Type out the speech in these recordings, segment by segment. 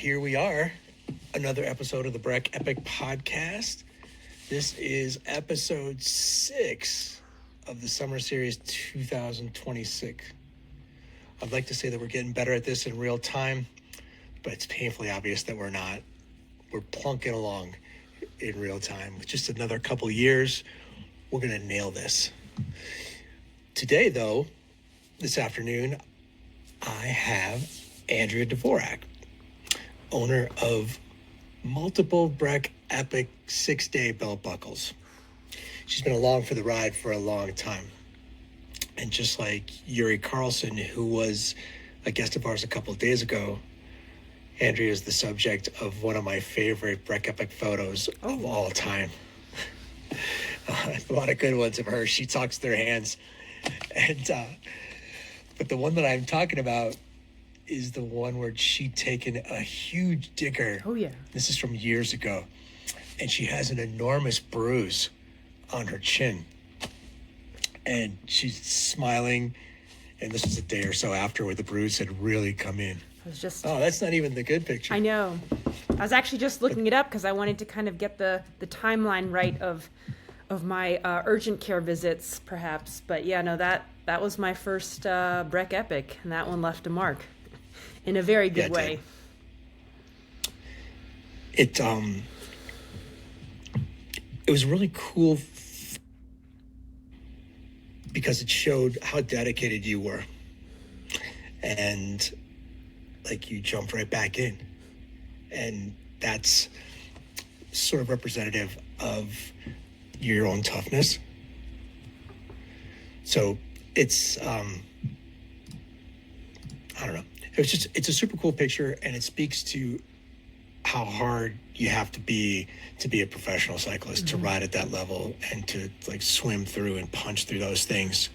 here we are, another episode of the Breck Epic Podcast. This is episode 6 of the Summer Series 2026. I'd like to say that we're getting better at this in real time, but it's painfully obvious that we're not. We're plunking along in real time. With just another couple years, we're going to nail this. Today, though, this afternoon, I have Andrea Dvorak, owner of multiple Breck Epic 6-day belt buckles. She's been along for the ride for a long time. And just like Yuri Carlson, who was a guest of ours a couple of days ago, Andrea is the subject of one of my favorite Breck Epic photos of all time. A lot of good ones of her. She talks with her hands. But the one that I'm talking about is the one where she'd taken a huge digger. Oh, yeah. This is from years ago. And she has an enormous bruise on her chin. And she's smiling. And this was a day or so after where the bruise had really come in. Oh, that's not even the good picture. I know. I was actually just looking it up because I wanted to kind of get the timeline right of my urgent care visits, perhaps. But yeah, no, that was my first Breck Epic, and that one left a mark in a very good way. It was really cool because it showed how dedicated you were, and like you jumped right back in, and that's sort of representative of your own toughness. So it's I don't know, it's a super cool picture, and it speaks to how hard you have to be a professional cyclist, to ride at that level and to like swim through and punch through those things.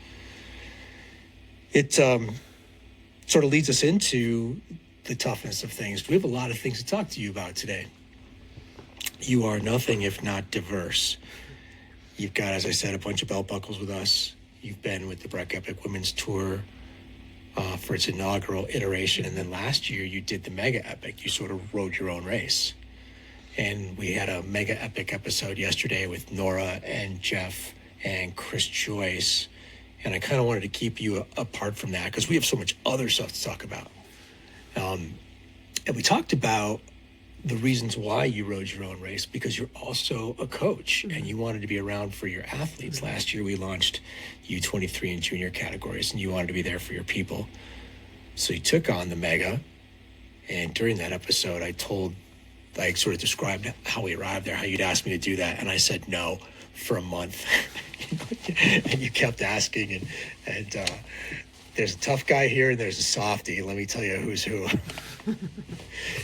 It sort of leads us into the toughness of things. We have a lot of things to talk to you about today. You are nothing if not diverse. You've got, as I said, a bunch of belt buckles with us. You've been with the Breck Epic Women's Tour for its inaugural iteration. And then last year you did the Mega Epic. You sort of rode your own race. And we had a Mega Epic episode yesterday with Nora and Jeff and Chris Joyce. And I kind of wanted to keep you apart from that because we have so much other stuff to talk about. And we talked about the reasons why you rode your own race, because you're also a coach and you wanted to be around for your athletes. Last year we launched U23 and Junior categories, and you wanted to be there for your people. So you took on the Mega, and during that episode I sort of described how we arrived there, how you'd asked me to do that, and I said no for a month. And you kept asking, and there's a tough guy here and there's a softie. Let me tell you who's who.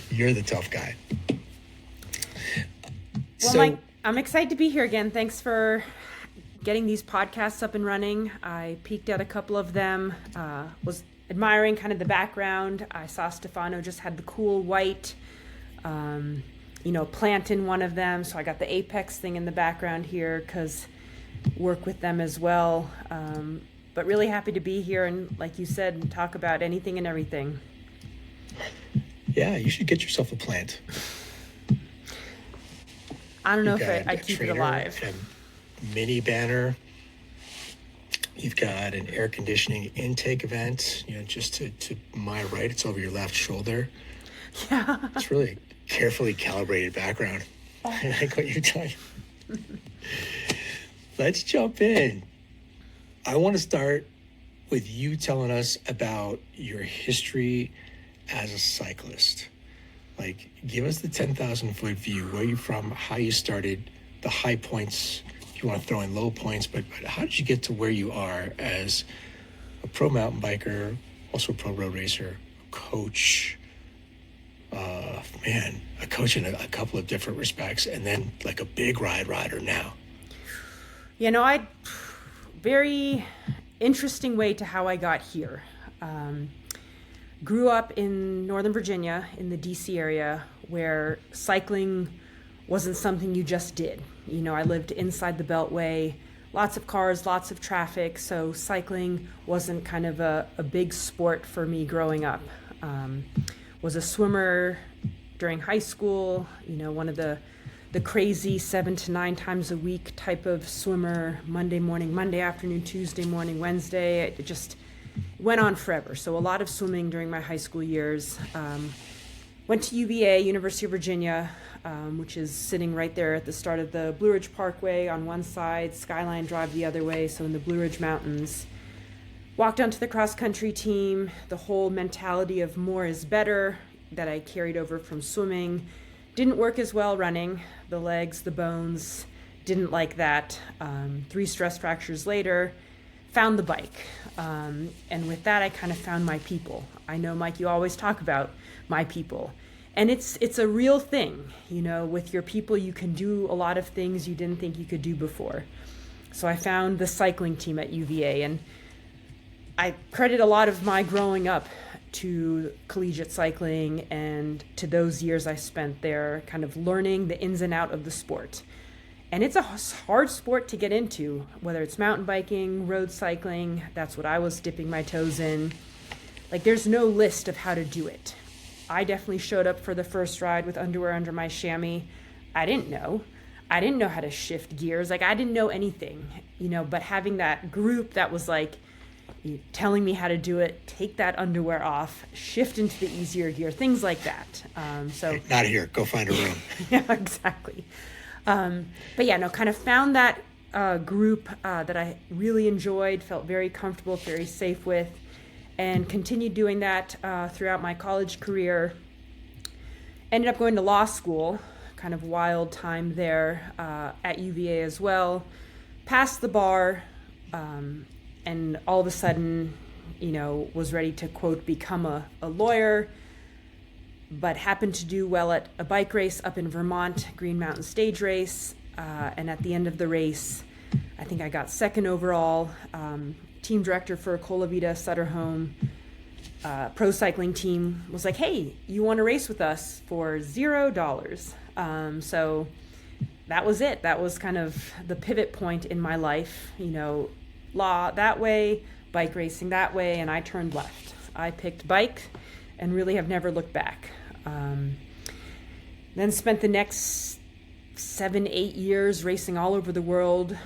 You're the tough guy. Well, Mike, I'm excited to be here again. Thanks for getting these podcasts up and running. I peeked at a couple of them, was admiring kind of the background. I saw Stefano just had the cool white, plant in one of them. So I got the Apex thing in the background here because work with them as well. But really happy to be here and, like you said, talk about anything and everything. Yeah, you should get yourself a plant. I don't know if I'd keep it alive. A mini banner. You've got an air conditioning intake event, just to my right. It's over your left shoulder. Yeah. It's really a carefully calibrated background. I like what you've done. Let's jump in. I want to start with you telling us about your history as a cyclist. Like, give us the 10,000-foot view. Where you're from, how you started, the high points. If you want to throw in low points, but how did you get to where you are as a pro mountain biker, also a pro road racer, a coach, a coach in a couple of different respects, and then like a big rider now? Very interesting way to how I got here. Grew up in Northern Virginia in the DC area where cycling wasn't something you just did. I lived inside the Beltway, lots of cars, lots of traffic, so cycling wasn't kind of a big sport for me growing up. Was a swimmer during high school, one of the crazy 7 to 9 times a week type of swimmer, Monday morning, Monday afternoon, Tuesday morning, Wednesday. It just went on forever. So a lot of swimming during my high school years. Went to UVA, University of Virginia, which is sitting right there at the start of the Blue Ridge Parkway on one side, Skyline Drive the other way, so in the Blue Ridge Mountains. Walked onto the cross-country team, the whole mentality of more is better that I carried over from swimming. Didn't work as well running. The legs, the bones, didn't like that. 3 stress fractures later, found the bike. And with that, I kind of found my people. I know, Mike, you always talk about my people. And it's a real thing. With your people, you can do a lot of things you didn't think you could do before. So I found the cycling team at UVA, and I credit a lot of my growing up to collegiate cycling and to those years I spent there kind of learning the ins and out of the sport. And it's a hard sport to get into, whether it's mountain biking, road cycling. That's what I was dipping my toes in. Like, there's no list of how to do it. I definitely showed up for the first ride with underwear under my chamois. I didn't know how to shift gears. Like, I didn't know anything, but having that group that was like, telling me how to do it, take that underwear off, shift into the easier gear, things like that. So not here, go find a room. Yeah, exactly. But yeah, no, kind of found that group that I really enjoyed, felt very comfortable, very safe with, and continued doing that throughout my college career. Ended up going to law school, kind of wild time there at UVA as well. Passed the bar, and all of a sudden, was ready to, quote, become a lawyer, but happened to do well at a bike race up in Vermont, Green Mountain Stage Race. And at the end of the race, I think I got second overall. Team director for Colavita Sutter Home pro cycling team was like, hey, you want to race with us for $0? So that was it. That was kind of the pivot point in my life, law that way, bike racing that way, and I turned left. I picked bike and really have never looked back. Then spent the next 7-8 years racing all over the world,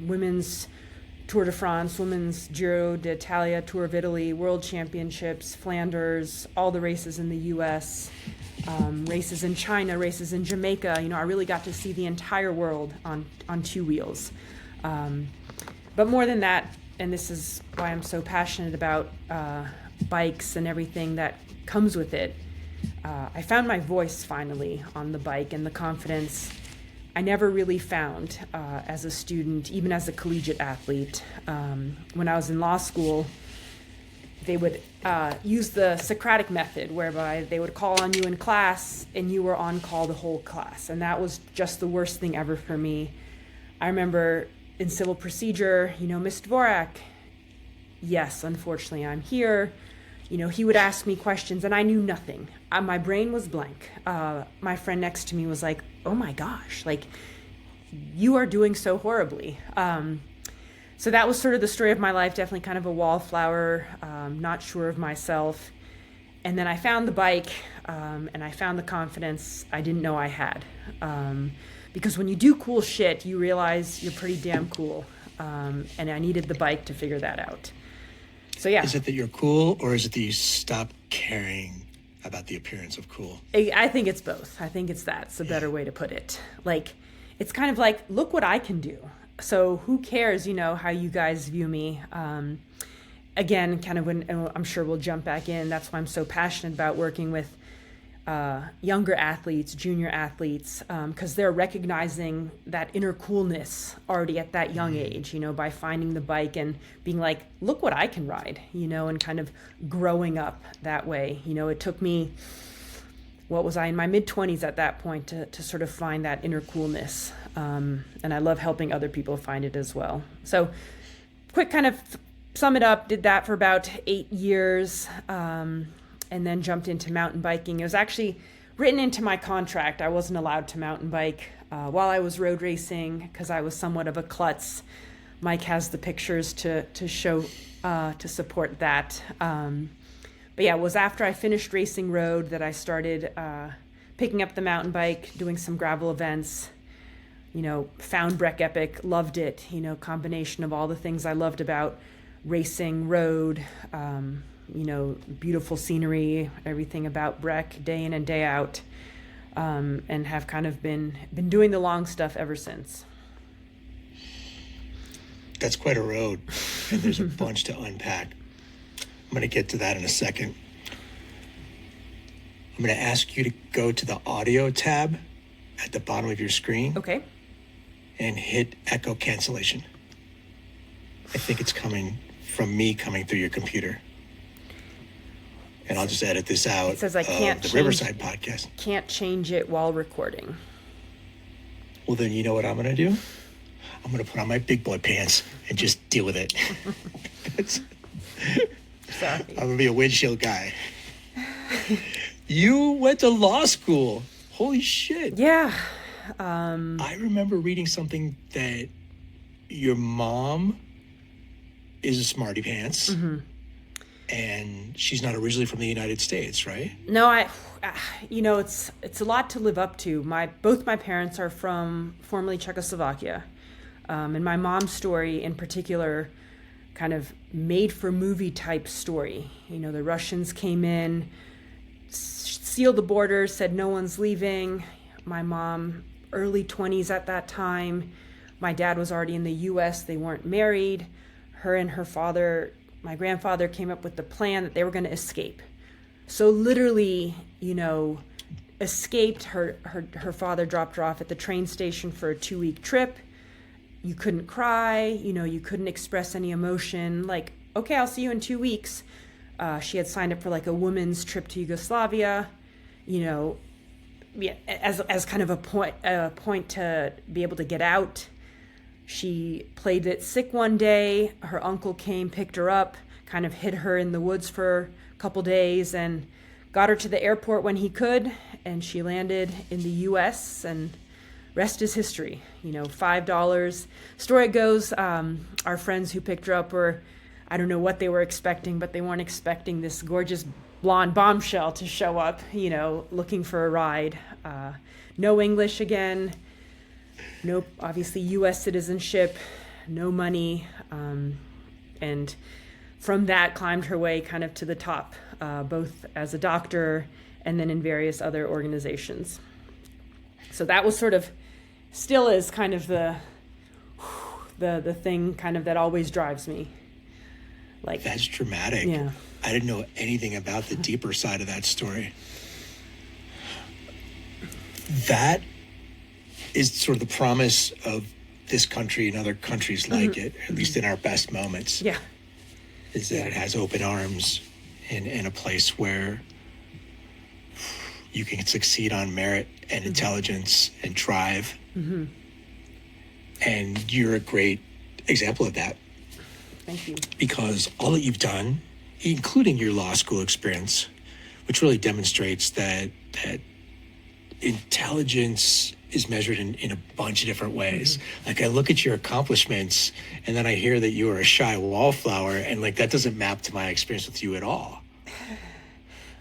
women's Tour de France, women's Giro d'Italia, Tour of Italy, World Championships, Flanders, all the races in the US, races in China, races in Jamaica. I really got to see the entire world on 2 wheels. But more than that, and this is why I'm so passionate about bikes and everything that comes with it, I found my voice finally on the bike and the confidence I never really found as a student, even as a collegiate athlete. When I was in law school, they would use the Socratic method, whereby they would call on you in class and you were on call the whole class. And that was just the worst thing ever for me. I remember in civil procedure, Ms. Dvorak, yes, unfortunately, I'm here. He would ask me questions and I knew nothing. My brain was blank. My friend next to me was like, oh my gosh, like, you are doing so horribly. So that was sort of the story of my life, definitely kind of a wallflower, not sure of myself. And then I found the bike and I found the confidence I didn't know I had. Because when you do cool shit, you realize you're pretty damn cool. And I needed the bike to figure that out. So yeah. Is it that you're cool, or is it that you stop caring about the appearance of cool? I think it's both. I think it's that. It's a better way to put it. Like, it's kind of like, look what I can do. So who cares, how you guys view me? Again, kind of when, and I'm sure we'll jump back in. That's why I'm so passionate about working with younger athletes, junior athletes, because they're recognizing that inner coolness already at that young age, by finding the bike and being like, look what I can ride, and kind of growing up that way. It took me, what was I, in my mid-20s at that point to sort of find that inner coolness. And I love helping other people find it as well. So quick kind of sum it up, did that for about 8 years. And then jumped into mountain biking. It was actually written into my contract. I wasn't allowed to mountain bike while I was road racing because I was somewhat of a klutz. Mike has the pictures to show, to support that. But yeah, it was after I finished racing road that I started picking up the mountain bike, doing some gravel events. Found Breck Epic, loved it. Combination of all the things I loved about racing road, beautiful scenery, everything about Breck day in and day out, and have kind of been doing the long stuff ever since. That's quite a road, and there's a bunch to unpack. I'm going to get to that in a second. I'm going to ask you to go to the audio tab at the bottom of your screen. Okay. And hit echo cancellation. I think it's coming from me coming through your computer. And I'll just edit this out. It says I can't the Riverside podcast. Can't change it while recording. Well, then you know what I'm going to do? I'm going to put on my big boy pants and just deal with it. Sorry. I'm going to be a windshield guy. You went to law school. Holy shit. Yeah. I remember reading something that your mom is a smarty pants, and she's not originally from the United States, right? No, it's a lot to live up to. Both my parents are from formerly Czechoslovakia, and my mom's story in particular, kind of made for movie type story. The Russians came in, sealed the borders, said no one's leaving. My mom, early 20s at that time. My dad was already in the U.S. They weren't married. Her and her father, my grandfather, came up with the plan that they were going to escape. So literally, escaped. Her father dropped her off at the train station for a 2-week trip. You couldn't cry. You couldn't express any emotion. Like, okay, I'll see you in 2 weeks. She had signed up for like a women's trip to Yugoslavia. Yeah, as kind of a point to be able to get out. She played it sick one day. Her uncle came, picked her up, kind of hid her in the woods for a couple days, and got her to the airport when he could. And she landed in the U.S. and rest is history. $5. Story goes, our friends who picked her up were, I don't know what they were expecting, but they weren't expecting this gorgeous blonde bombshell to show up, looking for a ride. No English again, no, obviously U.S. citizenship, no money, and from that climbed her way kind of to the top, both as a doctor and then in various other organizations. So that was sort of, still is kind of the thing kind of that always drives me. Like, that's dramatic. Yeah. I didn't know anything about the deeper side of that story. That is sort of the promise of this country and other countries like it, at least in our best moments. Yeah. Is that it has open arms in a place where you can succeed on merit and intelligence and drive. And you're a great example of that. Thank you. Because all that you've done, including your law school experience, which really demonstrates that intelligence is measured in a bunch of different ways. Like, I look at your accomplishments and then I hear that you are a shy wallflower, and like that doesn't map to my experience with you at all.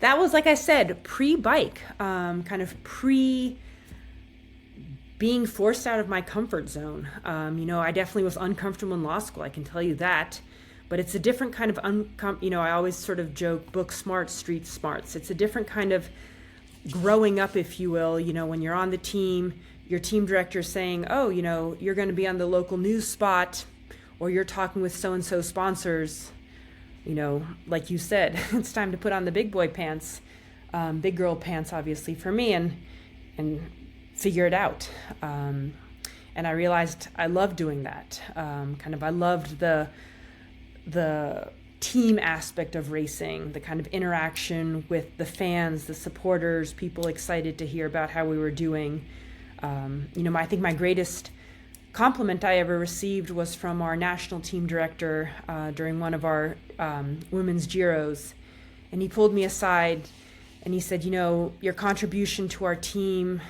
That was, like I said, pre-bike, kind of pre being forced out of my comfort zone. I definitely was uncomfortable in law school, I can tell you that. But it's a different kind of, I always sort of joke, book smart, street smarts. It's a different kind of growing up, if you will. When you're on the team, your team director's saying, oh, you're going to be on the local news spot, or you're talking with so-and-so sponsors. Like you said, it's time to put on the big boy pants, big girl pants, obviously, for me, and figure it out. And I realized I loved doing that. I loved the team aspect of racing, the kind of interaction with the fans, the supporters, people excited to hear about how we were doing. I think my greatest compliment I ever received was from our national team director during one of our women's Giros. And he pulled me aside and he said, your contribution to our team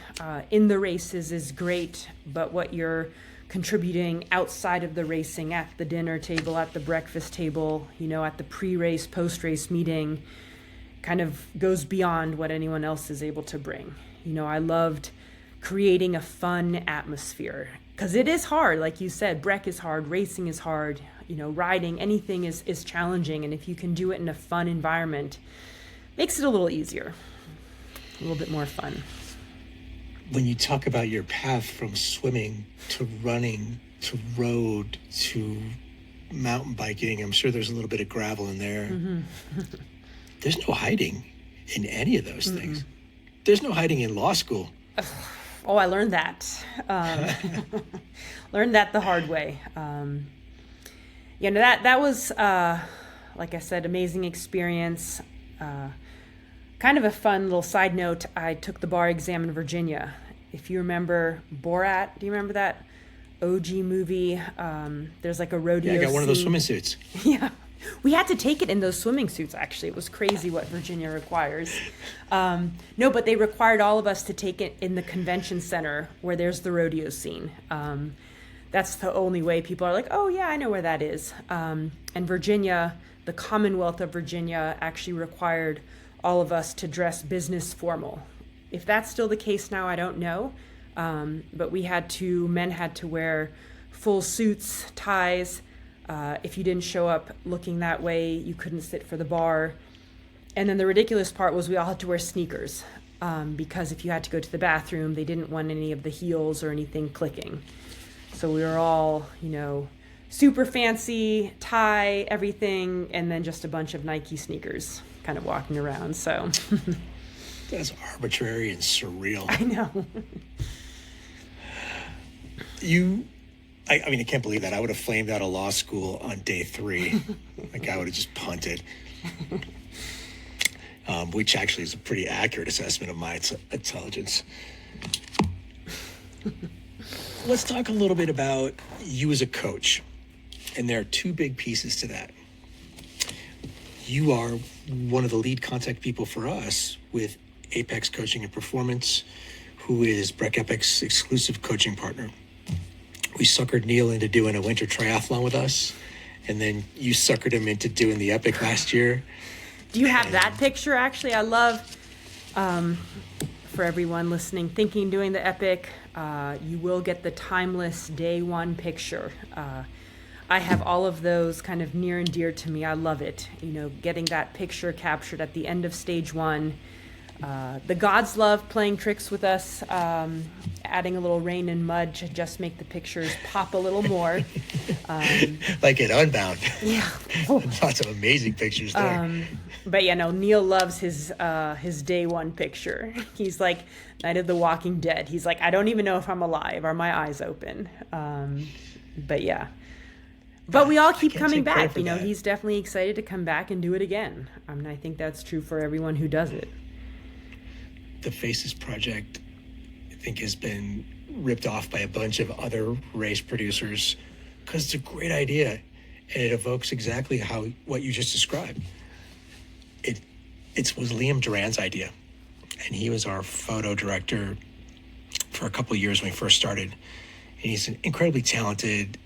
in the races is great, but what you're contributing outside of the racing, at the dinner table, at the breakfast table, at the pre-race, post-race meeting, kind of goes beyond what anyone else is able to bring. You know, I loved creating a fun atmosphere because it is hard. Like you said, Breck is hard, racing is hard, you know, riding, anything is challenging. And if you can do it in a fun environment, makes it a little easier, a little bit more fun. When you talk about your path from swimming to running to road to mountain biking, I'm sure there's a little bit of gravel in there. There's no hiding in any of those things. There's no hiding in law school. Oh, I learned that. Learned that the hard way. You know, that was, like I said, amazing experience. Kind of a fun little side note, I took the bar exam in Virginia. If you remember Borat, do you remember that OG movie? There's like a rodeo Yeah, I got one of those scene. swimming suits. Yeah. We had to take it in those swimming suits, actually. It was crazy what Virginia requires. No, but they required all of us to take it in the convention center where there's the rodeo scene. That's the only way people are like, oh, yeah, I know where that is. And Virginia, the Commonwealth of Virginia, actually required all of us to dress business formal. If that's still the case now, I don't know. But men had to wear full suits, ties. If you didn't show up looking that way, you couldn't sit for the bar. And then the ridiculous part was we all had to wear sneakers because if you had to go to the bathroom, they didn't want any of the heels or anything clicking. So we were all, you know, super fancy, tie, everything, and then just a bunch of Nike sneakers kind of walking around. So That's arbitrary and surreal. I know. I mean, I can't believe that. I would have flamed out of law school on day 3. Like, I would have just punted. Which actually is a pretty accurate assessment of my intelligence. Let's talk a little bit about you as a coach. And there are 2 big pieces to that. You are one of the lead contact people for us with Apex Coaching and Performance, who is Breck Epic's exclusive coaching partner. We suckered Neil into doing a winter triathlon with us, and then you suckered him into doing the Epic last year. Do you have that picture? Actually, I love, for everyone listening, thinking doing the Epic, you will get the timeless day 1 picture. I have all of those kind of near and dear to me. I love it. You know, getting that picture captured at the end of stage 1. The gods love playing tricks with us, adding a little rain and mud to just make the pictures pop a little more. Like at Unbound. Yeah. Lots of amazing pictures there. But yeah, no, Neil loves his day 1 picture. He's like Night of the Walking Dead. He's like, I don't even know if I'm alive. Are my eyes open? But yeah. But we all keep coming back. You know, he's definitely excited to come back and do it again. I mean, I think that's true for everyone who does it. The Faces Project, I think, has been ripped off by a bunch of other race producers because it's a great idea and it evokes exactly what you just described. It was Liam Duran's idea, and he was our photo director for a couple of years when we first started. And he's an incredibly talented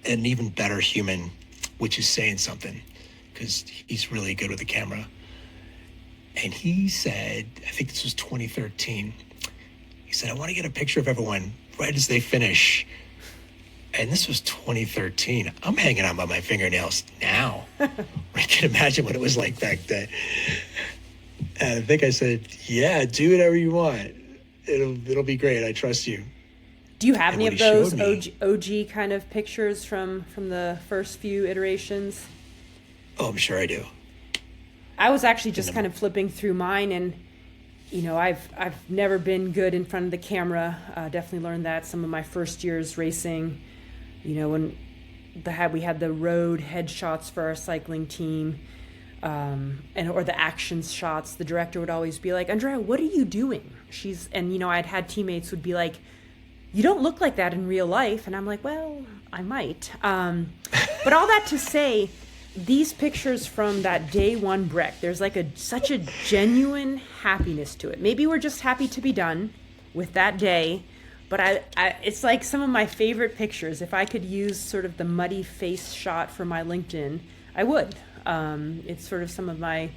and even better human, which is saying something because he's really good with the camera. And he said, I think this was 2013, he said, I want to get a picture of everyone right as they finish. And this was 2013. I'm hanging on by my fingernails now. I can imagine what it was like back then. And I think I said, yeah, do whatever you want. It'll be great. I trust you. Do you have any of those OG kind of pictures from the first few iterations? Oh, I'm sure I do. I was actually just kind of flipping through mine, and you know, I've never been good in front of the camera. Definitely learned that some of my first years racing. You know, when we had the road headshots for our cycling team, or the action shots, the director would always be like, Andrea, what are you doing? And you know, I'd had teammates would be like, you don't look like that in real life. And I'm like, well, I might. But all that to say, these pictures from that day 1 Breck, there's like such a genuine happiness to it. Maybe we're just happy to be done with that day, but it's like some of my favorite pictures. If I could use sort of the muddy face shot for my LinkedIn, I would. It's sort of some of my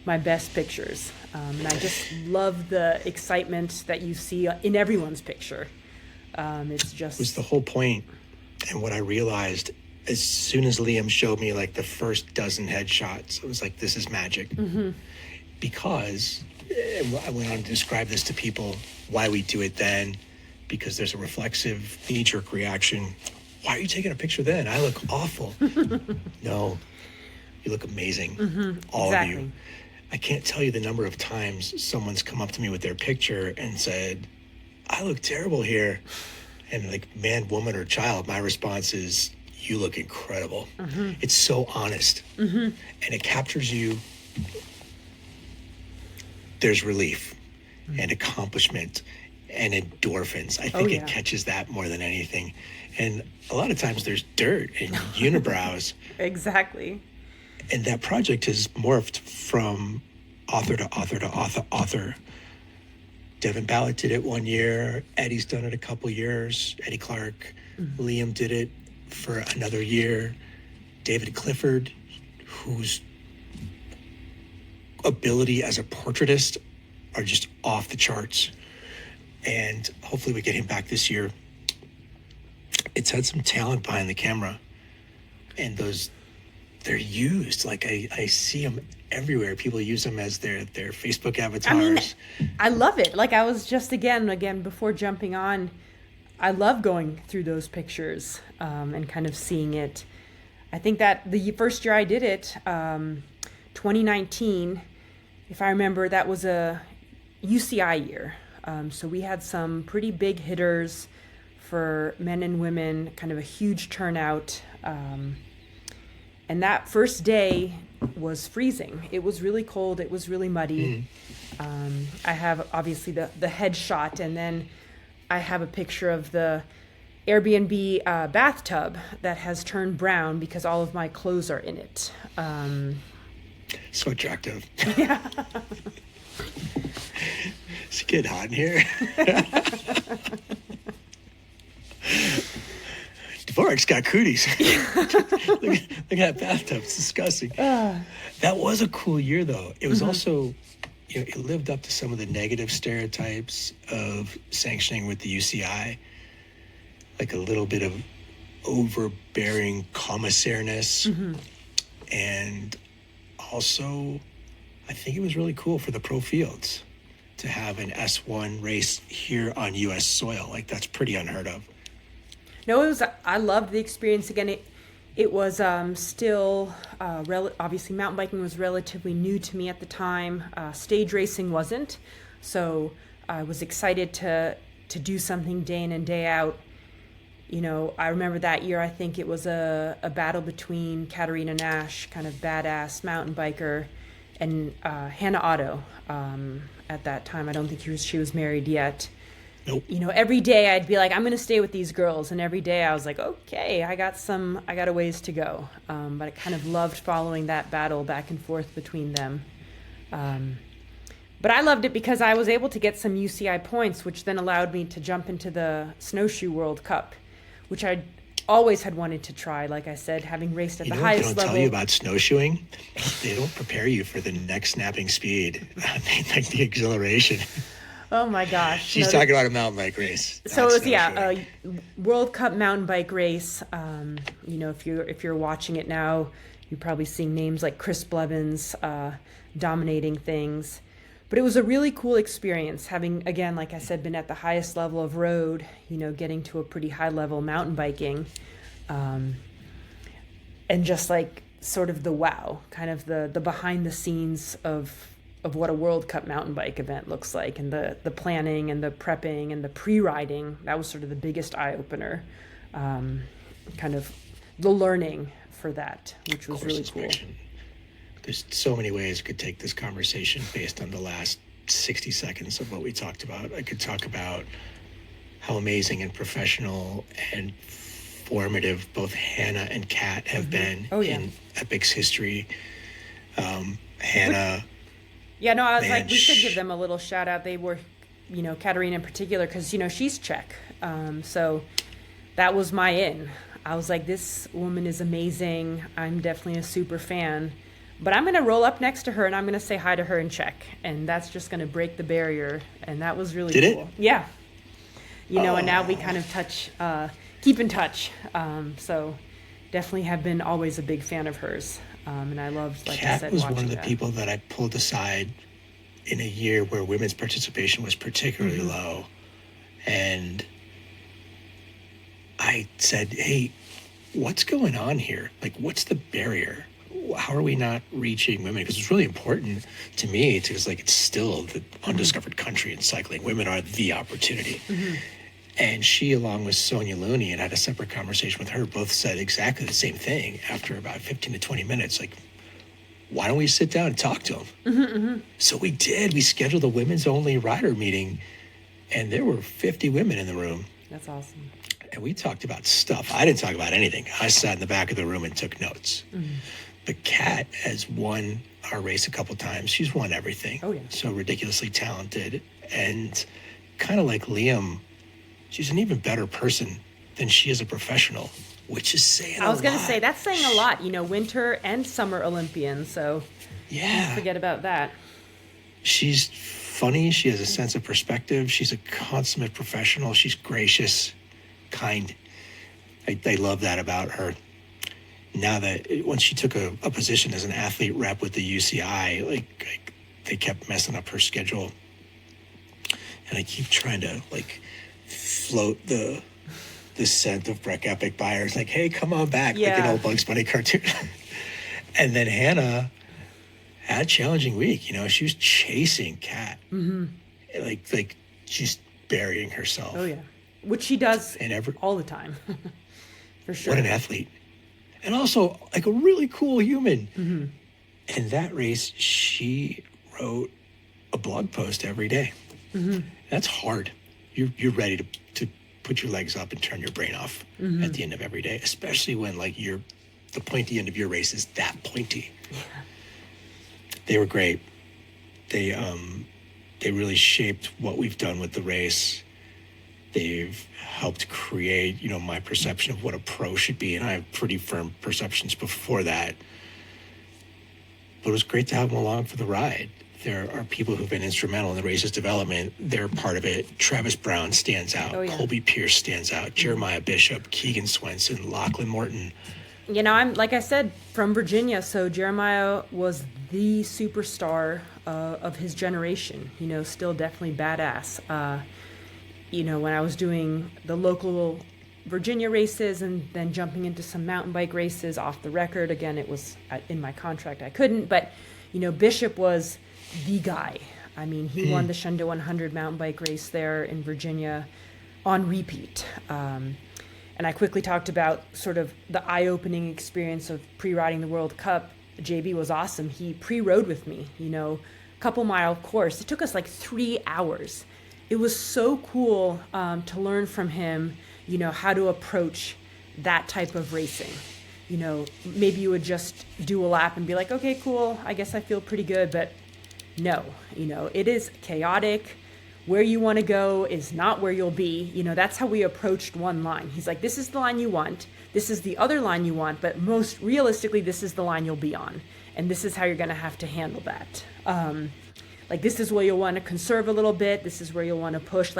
my best pictures. And I just love the excitement that you see in everyone's picture. It's just... It was the whole point. And what I realized as soon as Liam showed me like the first dozen headshots, I was like, this is magic. Because I went on to describe this to people, why we do it then, because there's a reflexive knee-jerk reaction. Why are you taking a picture then? I look awful. No, you look amazing. All of you. I can't tell you the number of times someone's come up to me with their picture and said, I look terrible here. And like, man, woman, or child, my response is, you look incredible. It's so honest. And it captures you. There's relief and accomplishment and endorphins. I think it catches that more than anything. And a lot of times there's dirt and unibrows. Exactly. And that project has morphed from author to author to author. Devin Ballett did it 1 year. Eddie's done it a couple years. Eddie Clark. Liam did it for another year. David Clifford, whose ability as a portraitist are just off the charts. And hopefully we get him back this year. It's had some talent behind the camera. And they're used. Like I see them everywhere. People use them as their Facebook avatars. I mean, I love it. Like I was just again before jumping on, I love going through those pictures and kind of seeing it. I think that the first year I did it, 2019, if I remember, that was a UCI year. So we had some pretty big hitters for men and women, kind of a huge turnout. And that first day was freezing. It was really cold. It was really muddy. I have obviously the headshot, and then I have a picture of the Airbnb bathtub that has turned brown because all of my clothes are in it. So attractive. Yeah. It's getting hot in here. Dvorak's got cooties. look at that bathtub. It's disgusting. That was a cool year, though. It was also, it lived up to some of the negative stereotypes of sanctioning with the UCI, like a little bit of overbearing commissariness. And also, I think it was really cool for the pro fields to have an S1 race here on U.S. soil. Like, that's pretty unheard of. No, it was. I loved the experience. Again, it was still obviously mountain biking was relatively new to me at the time. Stage racing wasn't, so I was excited to do something day in and day out. I remember that year. I think it was a battle between Katarina Nash, kind of badass mountain biker, and Hannah Otto. At that time, I don't think she was married yet. Nope. Every day I'd be like, I'm going to stay with these girls. And every day I was like, okay, I got a ways to go. But I kind of loved following that battle back and forth between them. But I loved it because I was able to get some UCI points, which then allowed me to jump into the Snowshoe World Cup, which I always had wanted to try. Like I said, having raced at the highest level. They don't tell you about snowshoeing. They don't prepare you for the neck snapping speed, like the exhilar. Oh my gosh! She's talking about a mountain bike race. So it was a World Cup mountain bike race. If you're watching it now, you're probably seeing names like Chris Blevins dominating things. But it was a really cool experience, having, again, like I said, been at the highest level of road. Getting to a pretty high level mountain biking, and just like sort of the wow, kind of the behind the scenes of what a World Cup mountain bike event looks like, and the planning and the prepping and the pre-riding. That was sort of the biggest eye-opener, kind of the learning for that, which was really cool. There's so many ways I could take this conversation based on the last 60 seconds of what we talked about. I could talk about how amazing and professional and formative both Hannah and Kat have been in Epic's history. Hannah... Yeah, no, I was like, we should give them a little shout out. They were, Katarina in particular, because, she's Czech. So that was my in. I was like, this woman is amazing. I'm definitely a super fan. But I'm going to roll up next to her and I'm going to say hi to her and check. And that's just going to break the barrier. And that was really Did cool. it? Yeah. And now we kind of keep in touch. So definitely have been always a big fan of hers. And I loved, like I said, Kat was watching one of the that. people that I pulled aside in a year where women's participation was particularly low. And I said, hey, what's going on here? Like, what's the barrier? How are we not reaching women? Because it's really important to me because, like, it's still the undiscovered country in cycling. Women are the opportunity. And she, along with Sonia Looney, and I had a separate conversation with her, both said exactly the same thing after about 15 to 20 minutes. Like, why don't we sit down and talk to them? So we did. We scheduled a women's only rider meeting, and there were 50 women in the room. That's awesome. And we talked about stuff. I didn't talk about anything. I sat in the back of the room and took notes. But Kat has won our race a couple times. She's won everything. Oh, yeah. So ridiculously talented. And kind of like Liam, she's an even better person than she is a professional, which is saying a lot. I was going to say, that's saying a lot. Winter and summer Olympian. So yeah, don't forget about that. She's funny. She has a sense of perspective. She's a consummate professional. She's gracious, kind. I love that about her. Now that once she took a position as an athlete rep with the UCI, like they kept messing up her schedule. And I keep trying to float the scent of Breck Epic buyers, like, hey, come on back, like an old Bugs Bunny cartoon. And then Hannah had a challenging week. She was chasing Kat. Like she's burying herself. Oh, yeah. Which she does all the time. For sure. What an athlete. And also, like, a really cool human. In that race, she wrote a blog post every day. That's hard. You're ready to put your legs up and turn your brain off at the end of every day, especially when, like, the pointy end of your race is that pointy. Yeah. They were great. They really shaped what we've done with the race. They've helped create, my perception of what a pro should be. And I have pretty firm perceptions before that. But it was great to have them along for the ride. There are people who've been instrumental in the race's development. They're part of it. Travis Brown stands out. Oh, yeah. Colby Pierce stands out. Jeremiah Bishop, Keegan Swenson, Lachlan Morton. I'm, like I said, from Virginia. So Jeremiah was the superstar of his generation, still definitely badass. When I was doing the local Virginia races and then jumping into some mountain bike races off the record, again, it was in my contract, I couldn't, but, Bishop was the guy. I mean, he won the Shundo 100 mountain bike race there in Virginia on repeat. And I quickly talked about sort of the eye-opening experience of pre-riding the World Cup. JB was awesome. He pre-rode with me, couple mile course. It took us like 3 hours. It was so cool to learn from him, how to approach that type of racing. Maybe you would just do a lap and be like, okay, cool, I guess I feel pretty good. But no, it is chaotic. Where you want to go is not where you'll be. That's how we approached one line. He's like, this is the line you want. This is the other line you want. But most realistically, this is the line you'll be on. And this is how you're going to have to handle that. This is where you'll want to conserve a little bit. This is where you'll want to push,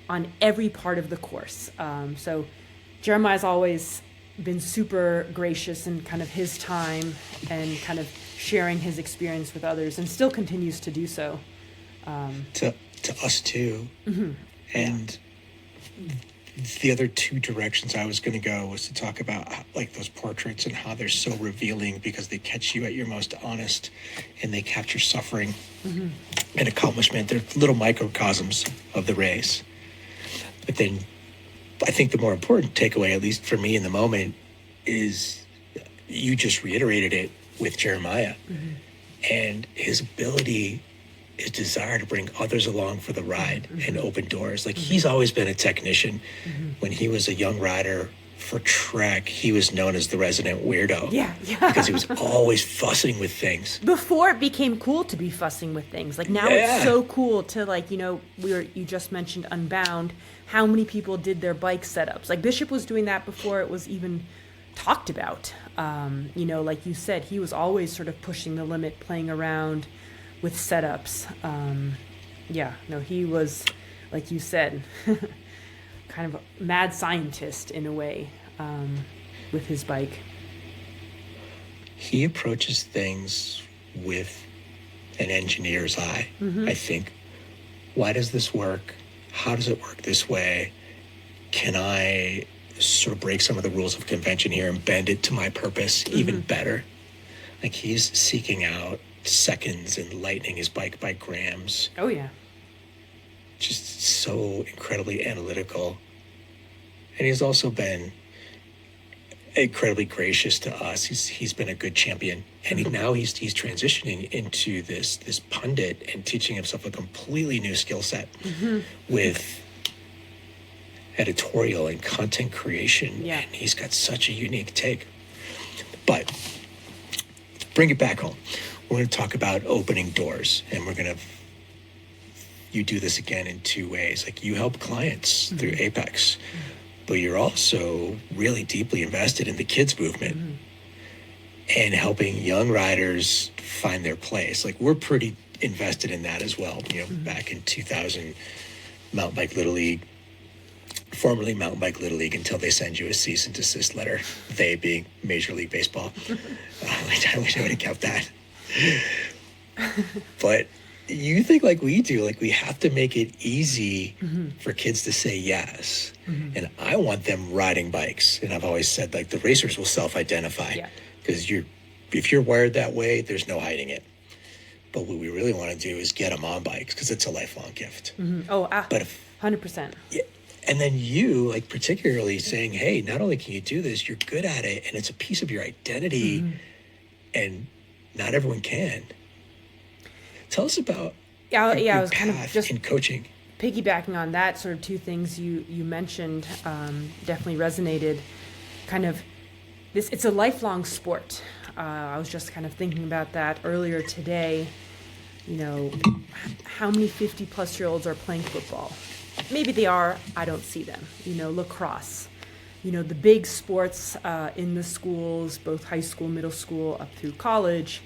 on every part of the course. So Jeremiah's always been super gracious in kind of his time and kind of sharing his experience with others, and still continues to do so. To us too. And the other two directions I was going to go was to talk about those portraits and how they're so revealing because they catch you at your most honest and they capture suffering and accomplishment. They're little microcosms of the race. But then I think the more important takeaway, at least for me in the moment, is you just reiterated it with Jeremiah and his ability, his desire to bring others along for the ride and open doors. He's always been a technician. When he was a young rider for Trek, he was known as the resident weirdo. Yeah. Because he was always fussing with things. Before it became cool to be fussing with things. Now it's so cool to you just mentioned Unbound. How many people did their bike setups? Bishop was doing that before it was even talked about. Like you said, he was always sort of pushing the limit, playing around with setups. He was, like you said, kind of a mad scientist in a way, with his bike. He approaches things with an engineer's eye, I think. Why does this work? How does it work this way? Can I sort of break some of the rules of convention here and bend it to my purpose even better? Like, he's seeking out seconds and lightening his bike by grams. Oh, yeah. Just so incredibly analytical. And he's also been incredibly gracious to us. He's been a good champion. And now he's transitioning into this pundit and teaching himself a completely new skill set with editorial and content creation. Yeah. And he's got such a unique take. But let's bring it back home. We're going to talk about opening doors, and you do this again in two ways. Like, you help clients through Apex, but you're also really deeply invested in the kids movement and helping young riders find their place. Like, we're pretty invested in that as well. Back in 2000, Mountain Bike Little League, formerly Mountain Bike Little League, until they send you a cease and desist letter, they being Major League Baseball. I wish I would have kept that. But you think like we do, like, we have to make it easy for kids to say yes. And I want them riding bikes. And I've always said, like, the racers will self-identify, because if you're wired that way, there's no hiding it. But what we really want to do is get them on bikes, because it's a lifelong gift. But 100%. Yeah. And then you, like, particularly saying, hey, not only can you do this, you're good at it, and it's a piece of your identity, and not everyone can. Tell us about I was kind of just in coaching. Piggybacking on that, sort of two things you mentioned definitely resonated. Kind of it's a lifelong sport. I was just kind of thinking about that earlier today. How many 50-plus-year-olds are playing football? Maybe they are. I don't see them. Lacrosse. The big sports in the schools, both high school, middle school, up through college.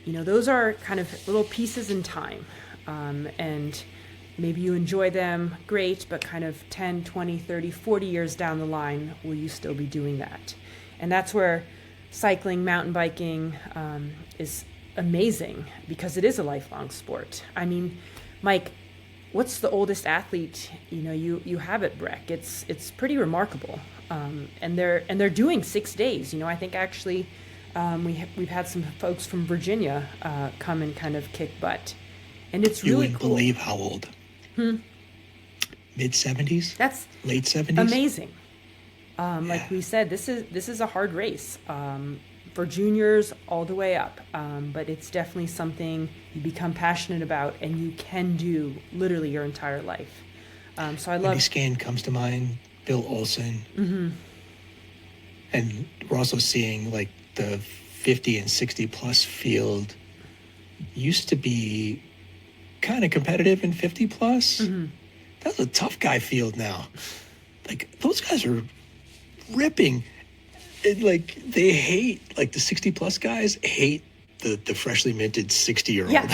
Those are kind of little pieces in time. And maybe you enjoy them, great, but kind of 10, 20, 30, 40 years down the line, will you still be doing that? And that's where cycling, mountain biking is amazing, because it is a lifelong sport. I mean, Mike, what's the oldest athlete you have at Breck? It's pretty remarkable, and they're doing 6 days. I think actually we've had some folks from Virginia come and kind of kick butt, and it's really cool. You wouldn't believe how old. Mid-70s. That's late 70s. Amazing. Like we said, this is a hard race for juniors all the way up, but it's definitely something you become passionate about, and you can do literally your entire life. So I love. Andy Skane comes to mind. Bill Olson. And we're also seeing, like, the 50 and 60 plus field used to be kind of competitive in 50 plus. That's a tough guy field now. Like, those guys are ripping. And, like, they hate, like, the 60 plus guys hate the freshly minted 60-year-old. Yeah.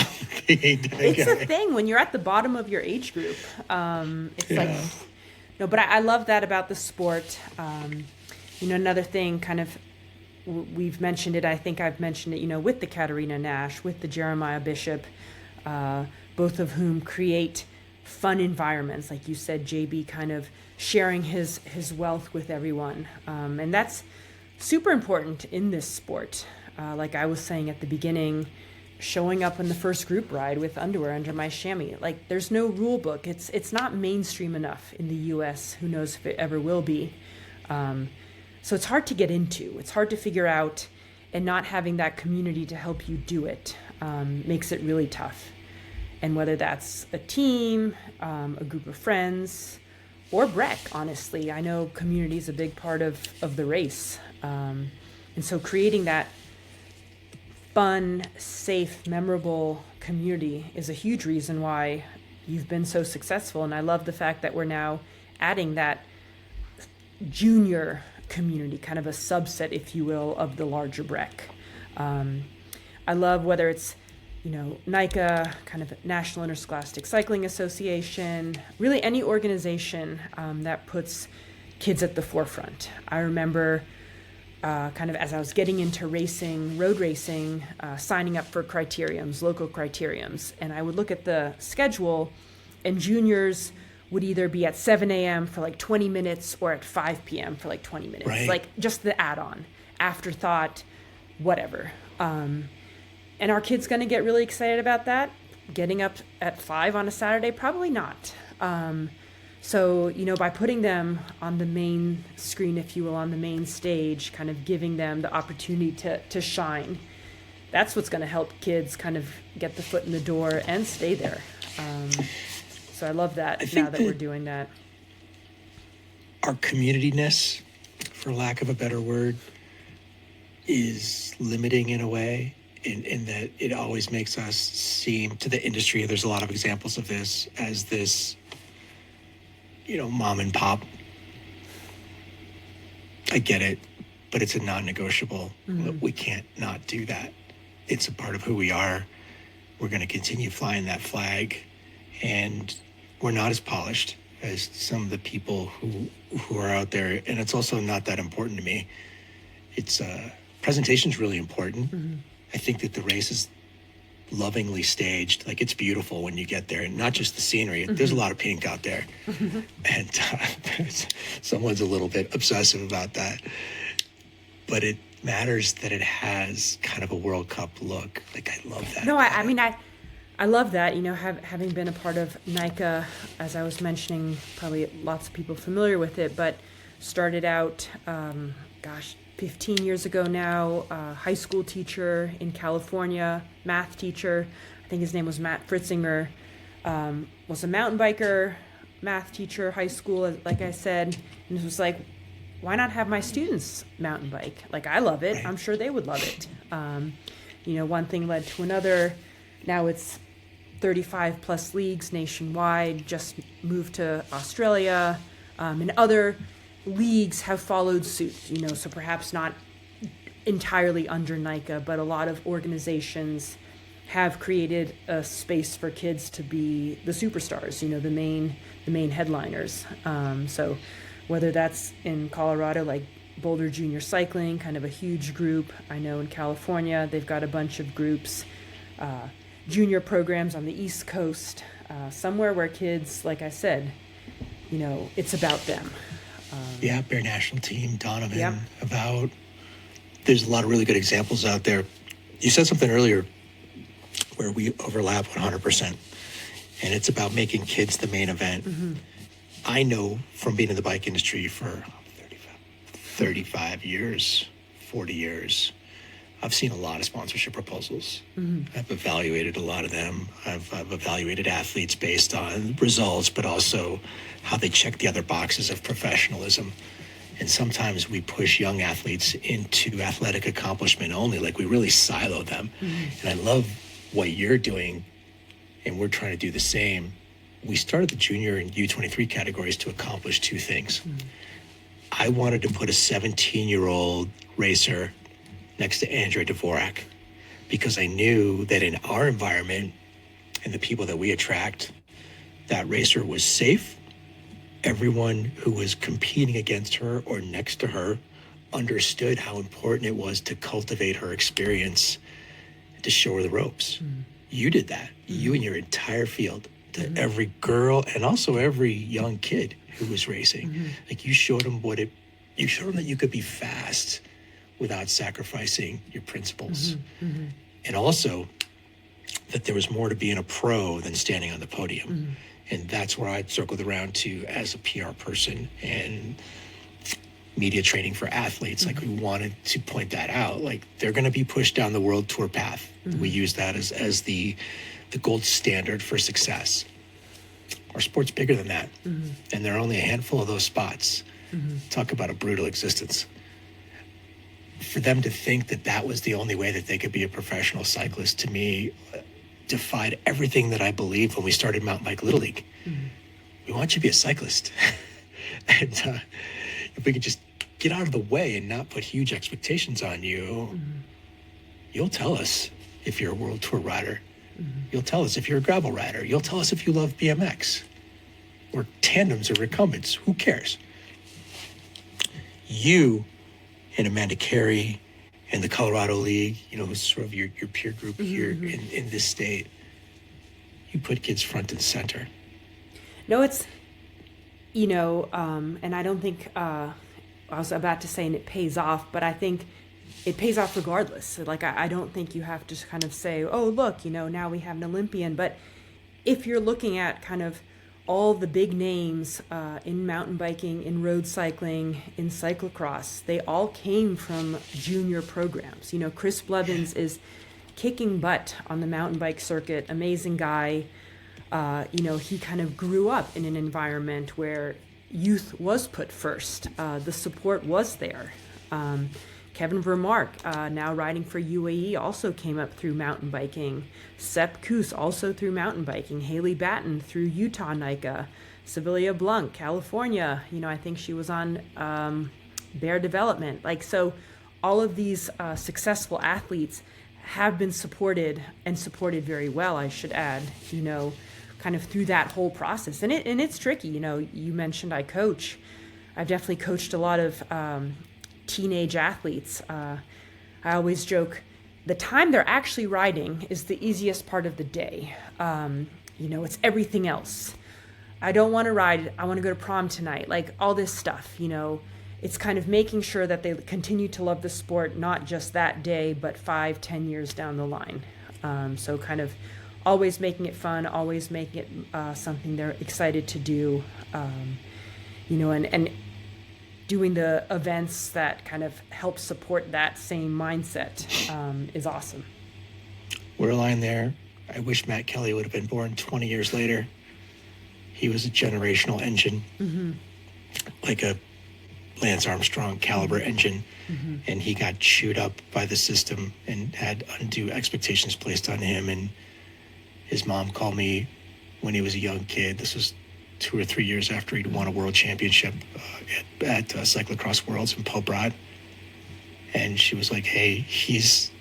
They hate that It's guy. a thing when you're at the bottom of your age group. It's like, no, but I love that about the sport. Another thing kind of, we've mentioned it, I think I've mentioned it, with the Katarina Nash, with the Jeremiah Bishop, both of whom create fun environments. Like you said, JB kind of sharing his wealth with everyone. And that's super important in this sport. Like I was saying at the beginning, showing up on the first group ride with underwear under my chamois. Like, there's no rule book. It's not mainstream enough in the U.S. Who knows if it ever will be. So it's hard to get into. It's hard to figure out, and not having that community to help you do it makes it really tough. And whether that's a team, a group of friends, or Breck, honestly, I know community is a big part of the race. And so creating that fun, safe, memorable community is a huge reason why you've been so successful. And I love the fact that we're now adding that junior community, kind of a subset, if you will, of the larger Breck. I love whether it's, NICA, kind of National Interscholastic Cycling Association, really any organization that puts kids at the forefront. I remember kind of as I was getting into racing, road racing, signing up for criteriums, local criteriums, and I would look at the schedule, and juniors would either be at 7 a.m. for like 20 minutes or at 5 p.m. for like 20 minutes. Right. Like just the add-on, afterthought, whatever. And are kids going to get really excited about that? Getting up at 5 on a Saturday? Probably not. So, by putting them on the main screen, if you will, on the main stage, kind of giving them the opportunity to shine, that's what's going to help kids kind of get the foot in the door and stay there. So I love that now that we're doing that. Our community-ness, for lack of a better word, is limiting in a way, in that it always makes us seem to the industry, there's a lot of examples of this, as this, mom and pop. I get it, but it's a non-negotiable. We can't not do that. It's a part of who we are. We're going to continue flying that flag, and we're not as polished as some of the people who are out there, and it's also not that important to me. It's presentation's really important. I think that the race is lovingly staged. Like, it's beautiful when you get there, and not just the scenery. There's a lot of pink out there, and someone's a little bit obsessive about that. But it matters that it has kind of a World Cup look. Like, I love that. No, I mean, I love that. Having been a part of NICA, as I was mentioning, probably lots of people familiar with it, but started out, 15 years ago now, high school teacher in California, math teacher. I think his name was Matt Fritzinger. Was a mountain biker, math teacher, high school, like I said. And it was like, why not have my students mountain bike? Like, I love it. Right. I'm sure they would love it. One thing led to another. Now it's 35 plus leagues nationwide, just moved to Australia, and other leagues have followed suit, so perhaps not entirely under NICA, but a lot of organizations have created a space for kids to be the superstars, the main headliners. So whether that's in Colorado, like Boulder Junior Cycling, kind of a huge group. I know in California, they've got a bunch of groups, junior programs on the East Coast, somewhere where kids, like I said, it's about them. Bear National Team, Donovan, there's a lot of really good examples out there. You said something earlier where we overlap 100%, and it's about making kids the main event. I know from being in the bike industry for 35 years, 40 years, I've seen a lot of sponsorship proposals. I've evaluated a lot of them. I've evaluated athletes based on results, but also how they check the other boxes of professionalism. And sometimes we push young athletes into athletic accomplishment only, like we really silo them. And I love what you're doing, and we're trying to do the same. We started the Junior and U23 categories to accomplish two things. I wanted to put a 17-year-old racer next to Andrea Dvorak, because I knew that in our environment and the people that we attract, that racer was safe. Everyone who was competing against her or next to her understood how important it was to cultivate her experience, to show her the ropes. You did that. You and your entire field, to every girl and also every young kid who was racing. Like, you showed them you showed them that you could be fast without sacrificing your principles. And also that there was more to being a pro than standing on the podium. And that's where I circled around to as a PR person and media training for athletes. Like, we wanted to point that out. Like, they're going to be pushed down the world tour path. We use that as the gold standard for success. Our sport's bigger than that. And there are only a handful of those spots. Talk about a brutal existence. For them to think that that was the only way that they could be a professional cyclist, to me, defied everything that I believed when we started Mountain Bike Little League. We want you to be a cyclist. And if we could just get out of the way and not put huge expectations on you, you'll tell us if you're a world tour rider. You'll tell us if you're a gravel rider. You'll tell us if you love BMX or tandems or recumbents. Who cares? You and Amanda Carey and the Colorado League, who's sort of your peer group here in this state, you put kids front and center. No, it's, and I don't think, I was about to say, and it pays off, but I think it pays off regardless. Like, I don't think you have to kind of say, oh, look, now we have an Olympian. But if you're looking at kind of all the big names in mountain biking, in road cycling, in cyclocross, they all came from junior programs. Chris Blevins is kicking butt on the mountain bike circuit, amazing guy. He kind of grew up in an environment where youth was put first. The support was there. Kevin Vermark, now riding for UAE, also came up through mountain biking. Sepp Kuss, also through mountain biking. Haley Batten through Utah NICA. Sevilla Blanc, California. I think she was on Bear Development. So all of these successful athletes have been supported, and supported very well, I should add, kind of through that whole process. And it's tricky. You mentioned I coach. I've definitely coached a lot of teenage athletes. I always joke, the time they're actually riding is the easiest part of the day. It's everything else. I don't want to ride. I want to go to prom tonight. Like all this stuff, it's kind of making sure that they continue to love the sport, not just that day, but 5-10 years down the line. So kind of always making it fun, always making it something they're excited to do, and doing the events that kind of help support that same mindset is awesome. We're aligned there. I wish Matt Kelly would have been born 20 years later. He was a generational engine, like a Lance Armstrong caliber engine, and he got chewed up by the system and had undue expectations placed on him. And his mom called me when he was a young kid. This was 2 or 3 years after he'd won a world championship at Cyclocross Worlds in Pobrad. And she was like, hey, he's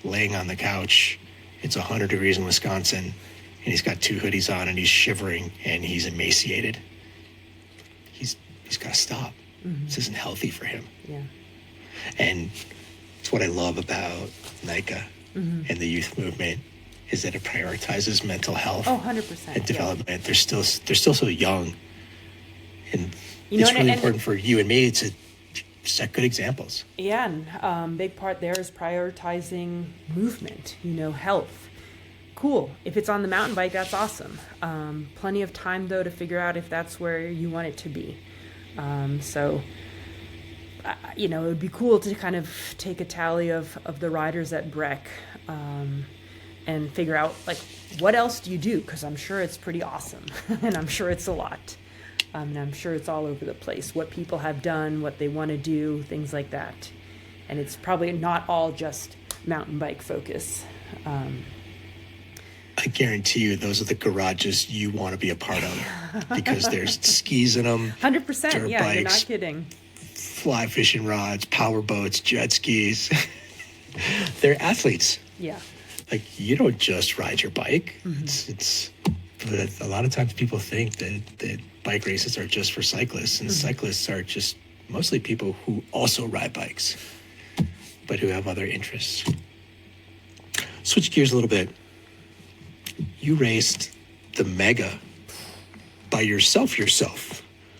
laying on the couch. It's 100 degrees in Wisconsin, and he's got 2 hoodies on, and he's shivering, and he's emaciated. He's got to stop. This isn't healthy for him. Yeah. And it's what I love about NICA and the youth movement, is that it prioritizes mental health. Oh, 100%. And development. Yeah. They're still so young. And it's really important for you and me to set good examples. Yeah, and big part there is prioritizing movement, health. Cool. If it's on the mountain bike, that's awesome. Plenty of time, though, to figure out if that's where you want it to be. It would be cool to kind of take a tally of the riders at Breck, and figure out, like, what else do you do? Because I'm sure it's pretty awesome, and I'm sure it's a lot. And I'm sure it's all over the place, what people have done, what they want to do, things like that. And it's probably not all just mountain bike focus. I guarantee you those are the garages you want to be a part of, because there's skis in them. 100%, dirt yeah, bikes, you're not kidding. Fly fishing rods, power boats, jet skis. They're athletes. Yeah. Like, you don't just ride your bike. But a lot of times people think that bike races are just for cyclists, and cyclists are just mostly people who also ride bikes, but who have other interests. Switch gears a little bit. You raced the Mega by yourself.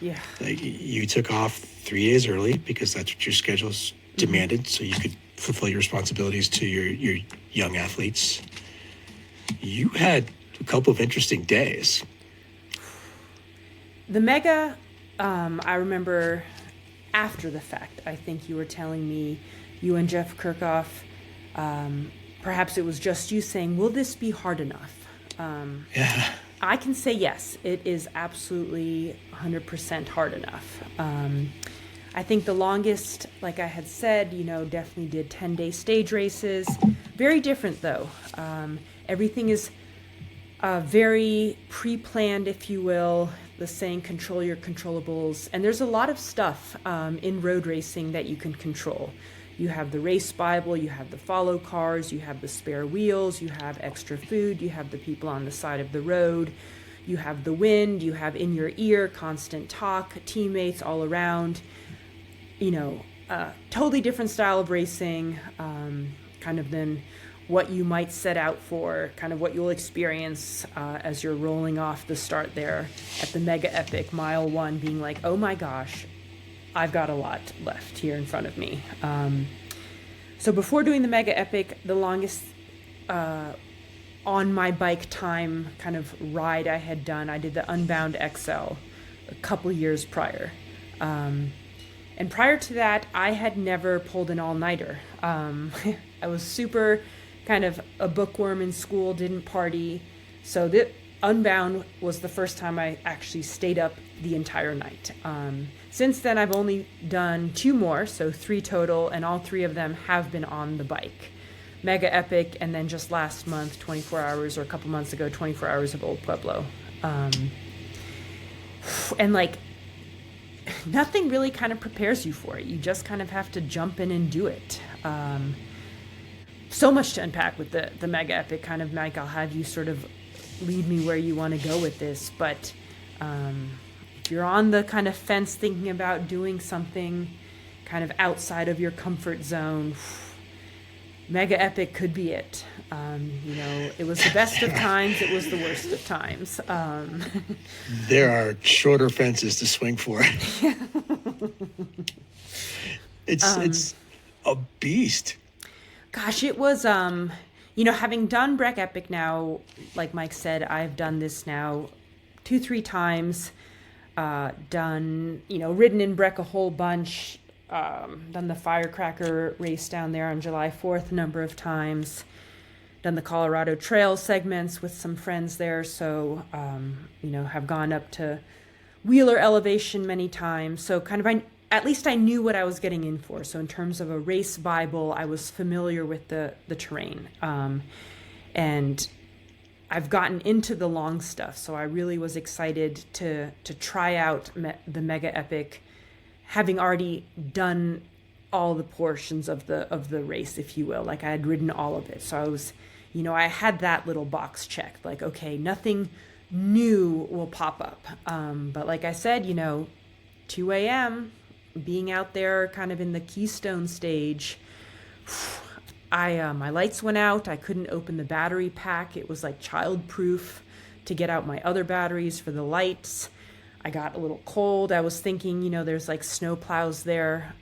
Yeah. Like, you took off 3 days early because that's what your schedules demanded, so you could fulfill your responsibilities to your young athletes. You had a couple of interesting days. The Mega, I remember after the fact, I think you were telling me, you and Jeff Kirchhoff, perhaps it was just you saying, will this be hard enough? Yeah. I can say yes, it is absolutely 100% hard enough. I think the longest, like I had said, definitely did 10-day stage races. Very different, though. Everything is very pre-planned, if you will. the saying, control your controllables. And there's a lot of stuff in road racing that you can control. You have the race Bible, you have the follow cars, you have the spare wheels, you have extra food, you have the people on the side of the road, you have the wind, you have in your ear constant talk, teammates all around, totally different style of racing, kind of than what you might set out for, kind of what you'll experience as you're rolling off the start there at the Mega Epic, mile 1, being like, oh my gosh, I've got a lot left here in front of me. So before doing the Mega Epic, the longest on my bike time kind of ride I had done, I did the Unbound XL a couple years prior. And prior to that, I had never pulled an all-nighter. I was super kind of a bookworm in school, didn't party. So the Unbound was the first time I actually stayed up the entire night. Since then, I've only done 2 more, so 3 total, and all 3 of them have been on the bike. Mega Epic, and then just last month, 24 hours, or a couple months ago, 24 hours of Old Pueblo. And like, nothing really kind of prepares you for it. You just kind of have to jump in and do it. So much to unpack with the Mega Epic. Kind of, Mike, I'll have you sort of lead me where you want to go with this. But if you're on the kind of fence thinking about doing something kind of outside of your comfort zone, Mega Epic could be it. It was the best of times. It was the worst of times. There are shorter fences to swing for. It's a beast. Gosh, it was, having done Breck Epic now, like Mike said, I've done this now 2-3 times, ridden in Breck a whole bunch, done the Firecracker race down there on July 4th a number of times, done the Colorado Trail segments with some friends there, so, have gone up to Wheeler elevation many times, so kind of at least I knew what I was getting in for. So in terms of a race Bible, I was familiar with the terrain. And I've gotten into the long stuff. So I really was excited to try out the Mega Epic, having already done all the portions of the race, if you will. Like, I had ridden all of it. So I was, I had that little box checked. Like, okay, nothing new will pop up. But like I said, 2 a.m., being out there kind of in the Keystone stage, my lights went out. I couldn't open the battery pack. It was like child-proof to get out my other batteries for the lights. I got a little cold. I was thinking, there's like snow plows there.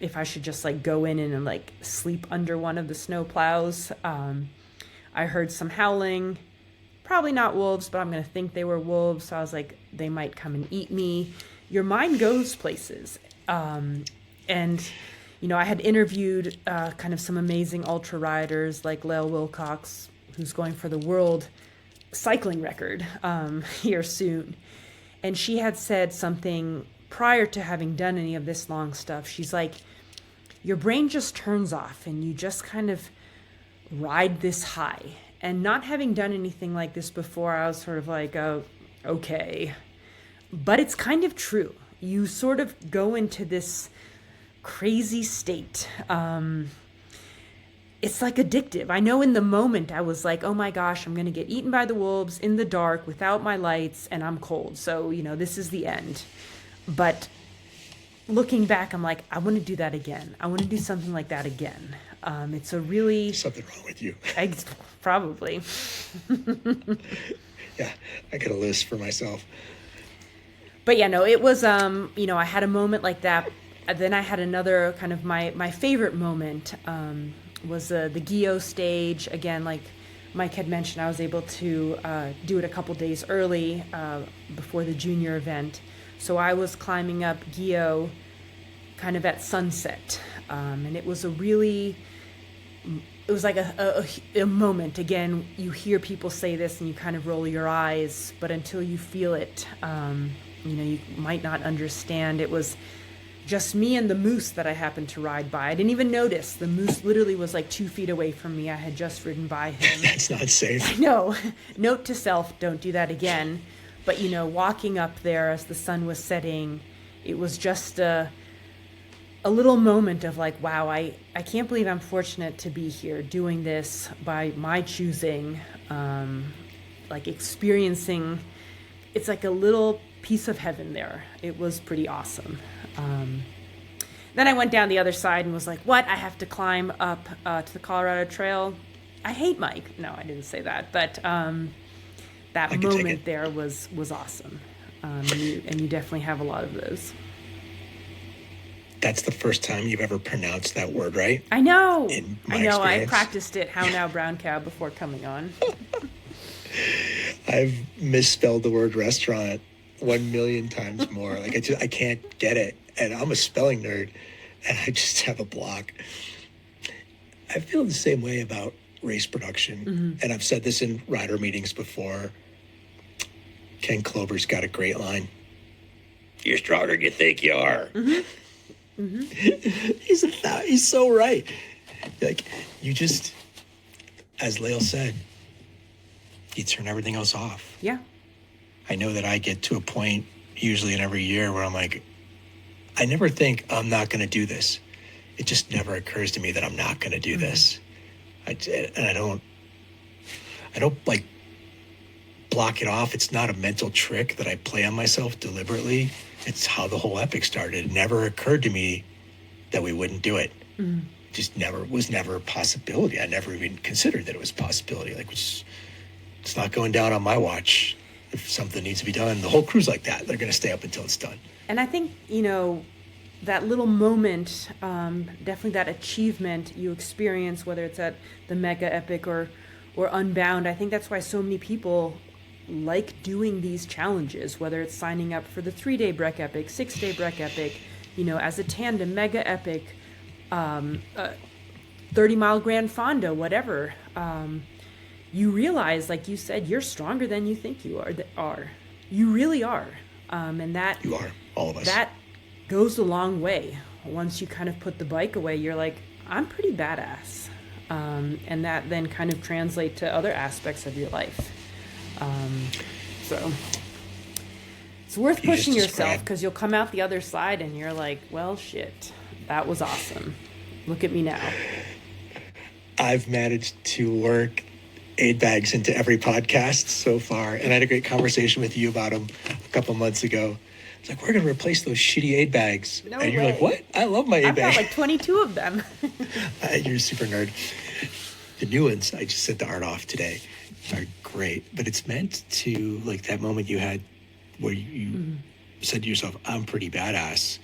If I should just like go in and like sleep under one of the snow plows. I heard some howling. Probably not wolves, but I'm going to think they were wolves. So I was like, they might come and eat me. Your mind goes places. I had interviewed kind of some amazing ultra riders like Lael Wilcox, who's going for the world cycling record here soon. And she had said something prior to having done any of this long stuff. She's like, your brain just turns off and you just kind of ride this high. And not having done anything like this before, I was sort of like, oh, okay. But it's kind of true. You sort of go into this crazy state. It's like addictive. I know in the moment I was like, oh my gosh, I'm going to get eaten by the wolves in the dark without my lights and I'm cold. So, this is the end. But looking back, I'm like, I want to do that again. I want to do something like that again. It's a really... Something wrong with you. Probably. Yeah, I got a list for myself. But yeah, no, it was, I had a moment like that. Then I had another kind of my favorite moment was the Gio stage. Again, like Mike had mentioned, I was able to do it a couple days early before the junior event. So I was climbing up Gio kind of at sunset. And it was it was like a moment. Again, you hear people say this and you kind of roll your eyes, but until you feel it, you might not understand. It was just me and the moose that I happened to ride by. I didn't even notice. The moose literally was like 2 feet away from me. I had just ridden by him. That's not safe. No. Note to self, don't do that again. But, walking up there as the sun was setting, it was just a little moment of like, wow, I can't believe I'm fortunate to be here doing this by my choosing, like experiencing, it's like a little piece of heaven there. It was pretty awesome. Then I went down the other side and was like, what? I have to climb up to the Colorado Trail. I hate Mike. No, I didn't say that. But that moment there was awesome. And you definitely have a lot of those. That's the first time you've ever pronounced that word, right? I know. In my I know. experience. I practiced it. How now, brown cow, before coming on. I've misspelled the word restaurant 1 million times more. Like I can't get it. And I'm a spelling nerd, and I just have a block. I feel the same way about race production. And I've said this in rider meetings before. Ken Clover's got a great line. You're stronger than you think you are. He's so right. Like, you just, as Lael said, you turn everything else off. Yeah. I know that I get to a point, usually in every year, where I'm like, I never think I'm not going to do this. It just never occurs to me that I'm not going to do this. I don't like block it off. It's not a mental trick that I play on myself deliberately. It's how the whole epic started. It never occurred to me that we wouldn't do it. It just was never a possibility. I never even considered that it was a possibility. Like, it's not going down on my watch. If something needs to be done, the whole crew's like that. They're going to stay up until it's done. And I think, that little moment, definitely that achievement you experience, whether it's at the mega epic or Unbound, I think that's why so many people like doing these challenges, whether it's signing up for the 3-day Breck epic, 6-day Breck epic, as a tandem mega epic, 30-mile Grand Fondo, whatever. You realize, like you said, you're stronger than you think you are. You really are. And that You are, all of us. That goes a long way. Once you kind of put the bike away, you're like, I'm pretty badass. And that then kind of translate to other aspects of your life. So it's worth pushing yourself, because you'll come out the other side and you're like, well, shit, that was awesome. Look at me now. I've managed to work aid bags into every podcast so far, and I had a great conversation with you about them a couple months ago. It's like, we're going to replace those shitty aid bags. No and you're way. like, what? I love my aid bag. I've got like 22 of them. You're a super nerd. The new ones, I just sent the art off today, are great. But it's meant to, like that moment you had where you said to yourself, I'm pretty badass.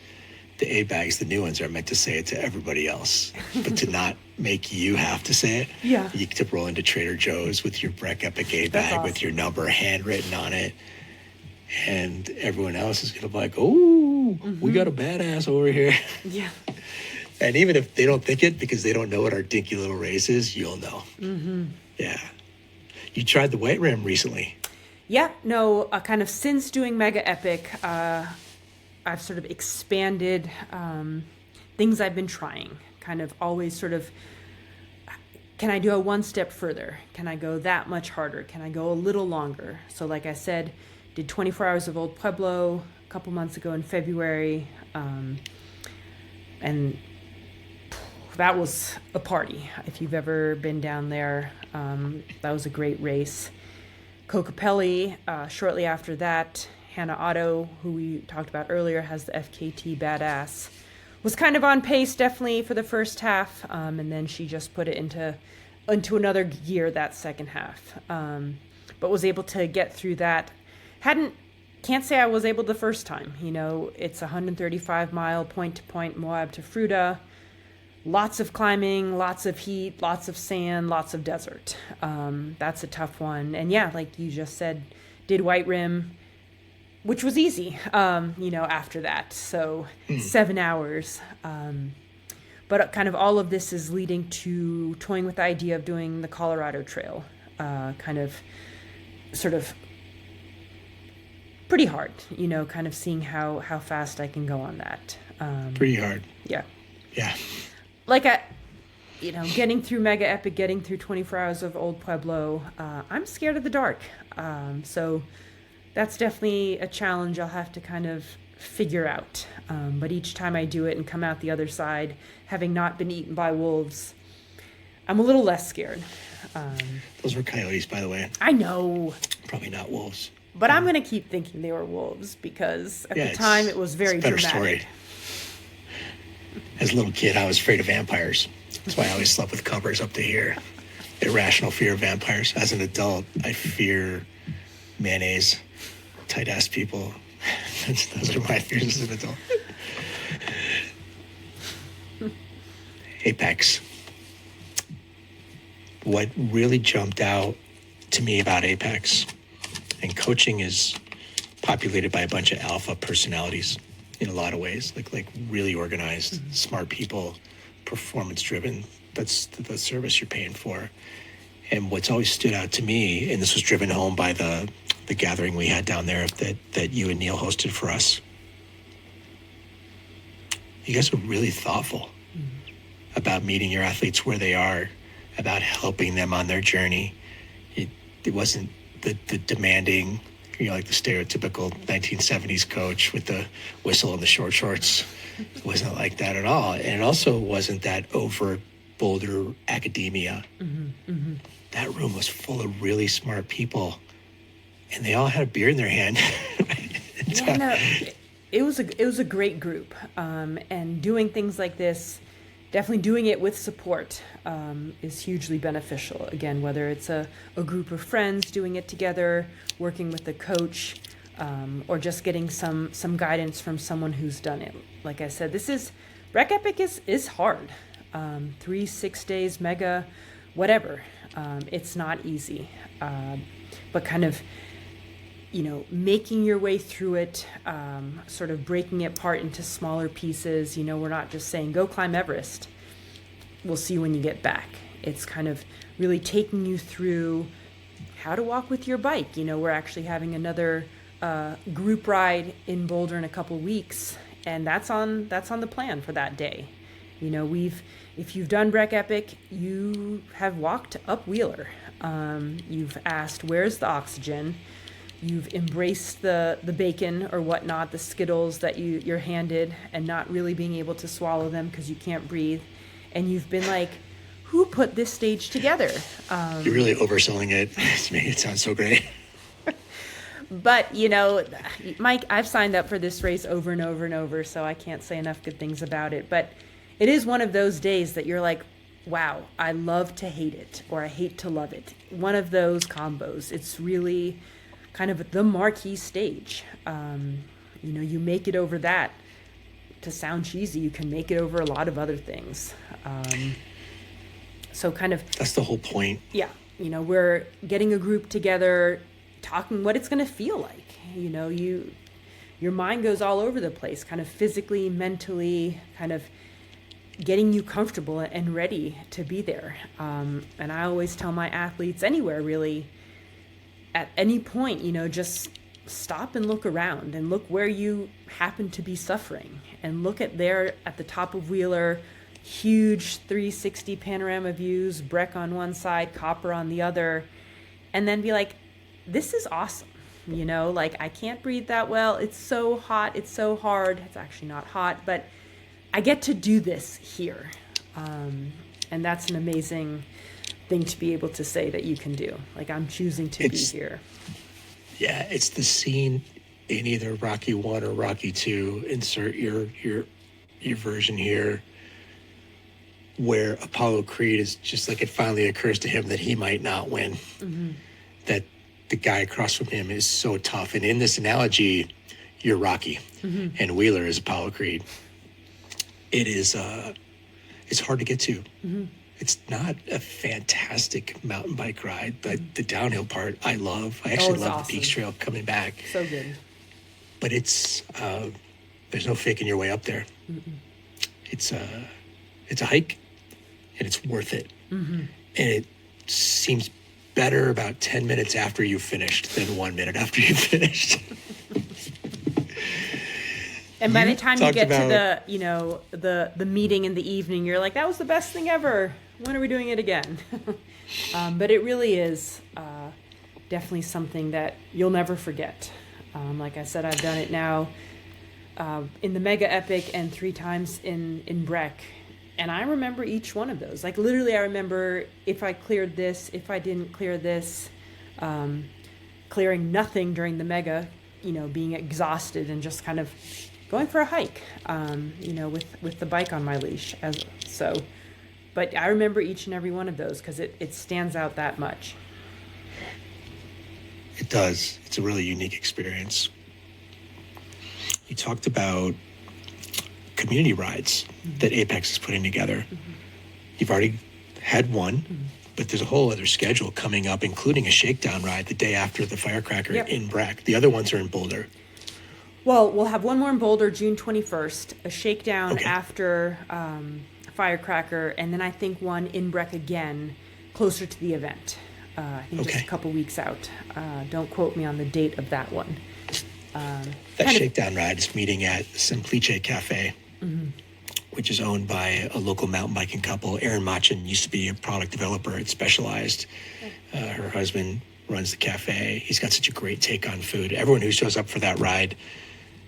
The aid bags, the new ones, are meant to say it to everybody else, but to not make you have to say it. Yeah. You get to roll into Trader Joe's with your Breck Epic aid bag with your number handwritten on it. And everyone else is going to be like, oh, we got a badass over here. Yeah. And even if they don't think it, because they don't know what our dinky little race is, you'll know. Yeah. You tried the white rim recently. Yeah, no, kind of since doing Mega Epic, I've sort of expanded things I've been trying. Kind of always sort of, can I do a one step further? Can I go that much harder? Can I go a little longer? So like I said, did 24 hours of Old Pueblo a couple months ago in February. And that was a party. If you've ever been down there, that was a great race. Kokopelli, shortly after that, Hannah Otto, who we talked about earlier, has the FKT Badass, was kind of on pace definitely for the first half, and then she just put it into another gear that second half, but was able to get through that. Can't say I was able the first time. It's 135-mile point-to-point Moab to Fruta. Lots of climbing, lots of heat, lots of sand, lots of desert. That's a tough one. And yeah, like you just said, did White Rim, which was easy, after that. So 7 hours. But kind of all of this is leading to toying with the idea of doing the Colorado Trail. Kind of sort of pretty hard, kind of seeing how fast I can go on that. Pretty hard. Yeah. Yeah. Like getting through Mega Epic, getting through 24 hours of Old Pueblo, I'm scared of the dark. So that's definitely a challenge I'll have to kind of figure out. But each time I do it and come out the other side, having not been eaten by wolves, I'm a little less scared. Those were coyotes, by the way. I know. Probably not wolves. But I'm going to keep thinking they were wolves because at the time it was very better dramatic. Story. As a little kid, I was afraid of vampires. That's why I always slept with covers up to here. Irrational fear of vampires. As an adult, I fear mayonnaise, tight-ass people. Those are my fears as an adult. Apex. What really jumped out to me about Apex, and coaching is populated by a bunch of alpha personalities in a lot of ways, like really organized, smart people, performance-driven. That's the service you're paying for. And what's always stood out to me, and this was driven home by the gathering we had down there that you and Neil hosted for us, you guys are really thoughtful about meeting your athletes where they are, about helping them on their journey. It wasn't the demanding, like the stereotypical 1970s coach with the whistle and the short shorts. It wasn't like that at all. And it also wasn't that overt Boulder academia. That room was full of really smart people, and they all had a beer in their hand. It was a great group, and doing things like this, definitely doing it with support, is hugely beneficial. Again, whether it's a group of friends doing it together, working with a coach, or just getting some guidance from someone who's done it. Like I said, Breck Epic is hard. 3-6 days, mega, whatever. It's not easy, but kind of, making your way through it, sort of breaking it apart into smaller pieces. We're not just saying, go climb Everest. We'll see you when you get back. It's kind of really taking you through how to walk with your bike. We're actually having another group ride in Boulder in a couple weeks, and that's on the plan for that day. If you've done Breck Epic, you have walked up Wheeler. You've asked, where's the oxygen? You've embraced the bacon or whatnot, the Skittles that you're handed, and not really being able to swallow them because you can't breathe. And you've been like, who put this stage together? You're really overselling it. It's making it sound so great. But, Mike, I've signed up for this race over and over and over, so I can't say enough good things about it. But it is one of those days that you're like, wow, I love to hate it, or I hate to love it. One of those combos. It's really kind of the marquee stage. You make it over that. To sound cheesy, you can make it over a lot of other things. So kind of... That's the whole point. Yeah. We're getting a group together, talking what it's going to feel like. Your mind goes all over the place, kind of physically, mentally, kind of getting you comfortable and ready to be there. And I always tell my athletes anywhere, really, at any point, just stop and look around and look where you happen to be suffering, and look at the top of Wheeler, huge 360 panorama views, Breck on one side, Copper on the other, and then be like, this is awesome. I can't breathe that well. It's so hot. It's so hard. It's actually not hot, but I get to do this here. And that's an amazing thing to be able to say that you can do. Like, I'm choosing to be here. Yeah, it's the scene in either Rocky 1 or Rocky 2, insert your version here, where Apollo Creed is just like, it finally occurs to him that he might not win. Mm-hmm. That the guy across from him is so tough. And in this analogy, you're Rocky, and Wheeler is Apollo Creed. It is, it's hard to get to. Mm-hmm. It's not a fantastic mountain bike ride, but the downhill part I love. I actually love awesome. The Peaks Trail coming back. So good. But it's there's no faking your way up there. Mm-mm. It's a hike, and it's worth it. Mm-hmm. And it seems better about 10 minutes after you've finished than 1 minute after you've finished. And by the time you get to the meeting in the evening, you're like, that was the best thing ever. When are we doing it again? But it really is definitely something that you'll never forget. Like I said, I've done it now in the Mega Epic and 3 times in Breck. And I remember each one of those. Like literally I remember if I cleared this, if I didn't clear this, clearing nothing during the Mega, being exhausted and just kind of going for a hike, with the bike on my leash. But I remember each and every one of those because it stands out that much. It does. It's a really unique experience. You talked about community rides that Apex is putting together. You've already had one, but there's a whole other schedule coming up, including a shakedown ride the day after the firecracker in Breck. The other ones are in Boulder. Well, we'll have one more in Boulder, June 21st, a shakedown after firecracker, and then I think one in Breck again, closer to the event. I think just a couple weeks out. Don't quote me on the date of that one. That shakedown ride is meeting at Simplice Cafe, which is owned by a local mountain biking couple. Erin Machen used to be a product developer at Specialized. Her husband runs the cafe. He's got such a great take on food. Everyone who shows up for that ride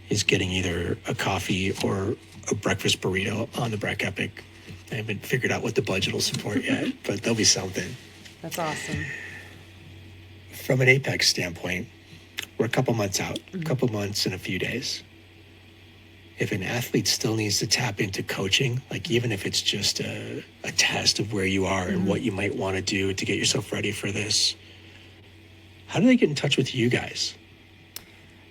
is getting either a coffee or a breakfast burrito on the Breck Epic. I haven't figured out what the budget will support yet, but there'll be something. That's awesome. From an Apex standpoint, we're a couple months out, a couple months and a few days. If an athlete still needs to tap into coaching, like even if it's just a test of where you are and what you might want to do to get yourself ready for this, how do they get in touch with you guys?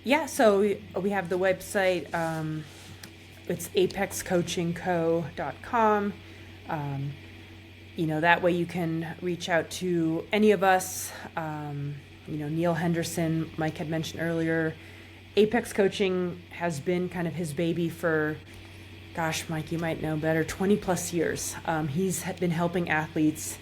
Yeah, so we have the website. It's apexcoachingco.com. That way you can reach out to any of us. Neil Henderson, Mike had mentioned earlier, Apex Coaching has been kind of his baby for, gosh, Mike, you might know better, 20 plus years. He's been helping athletes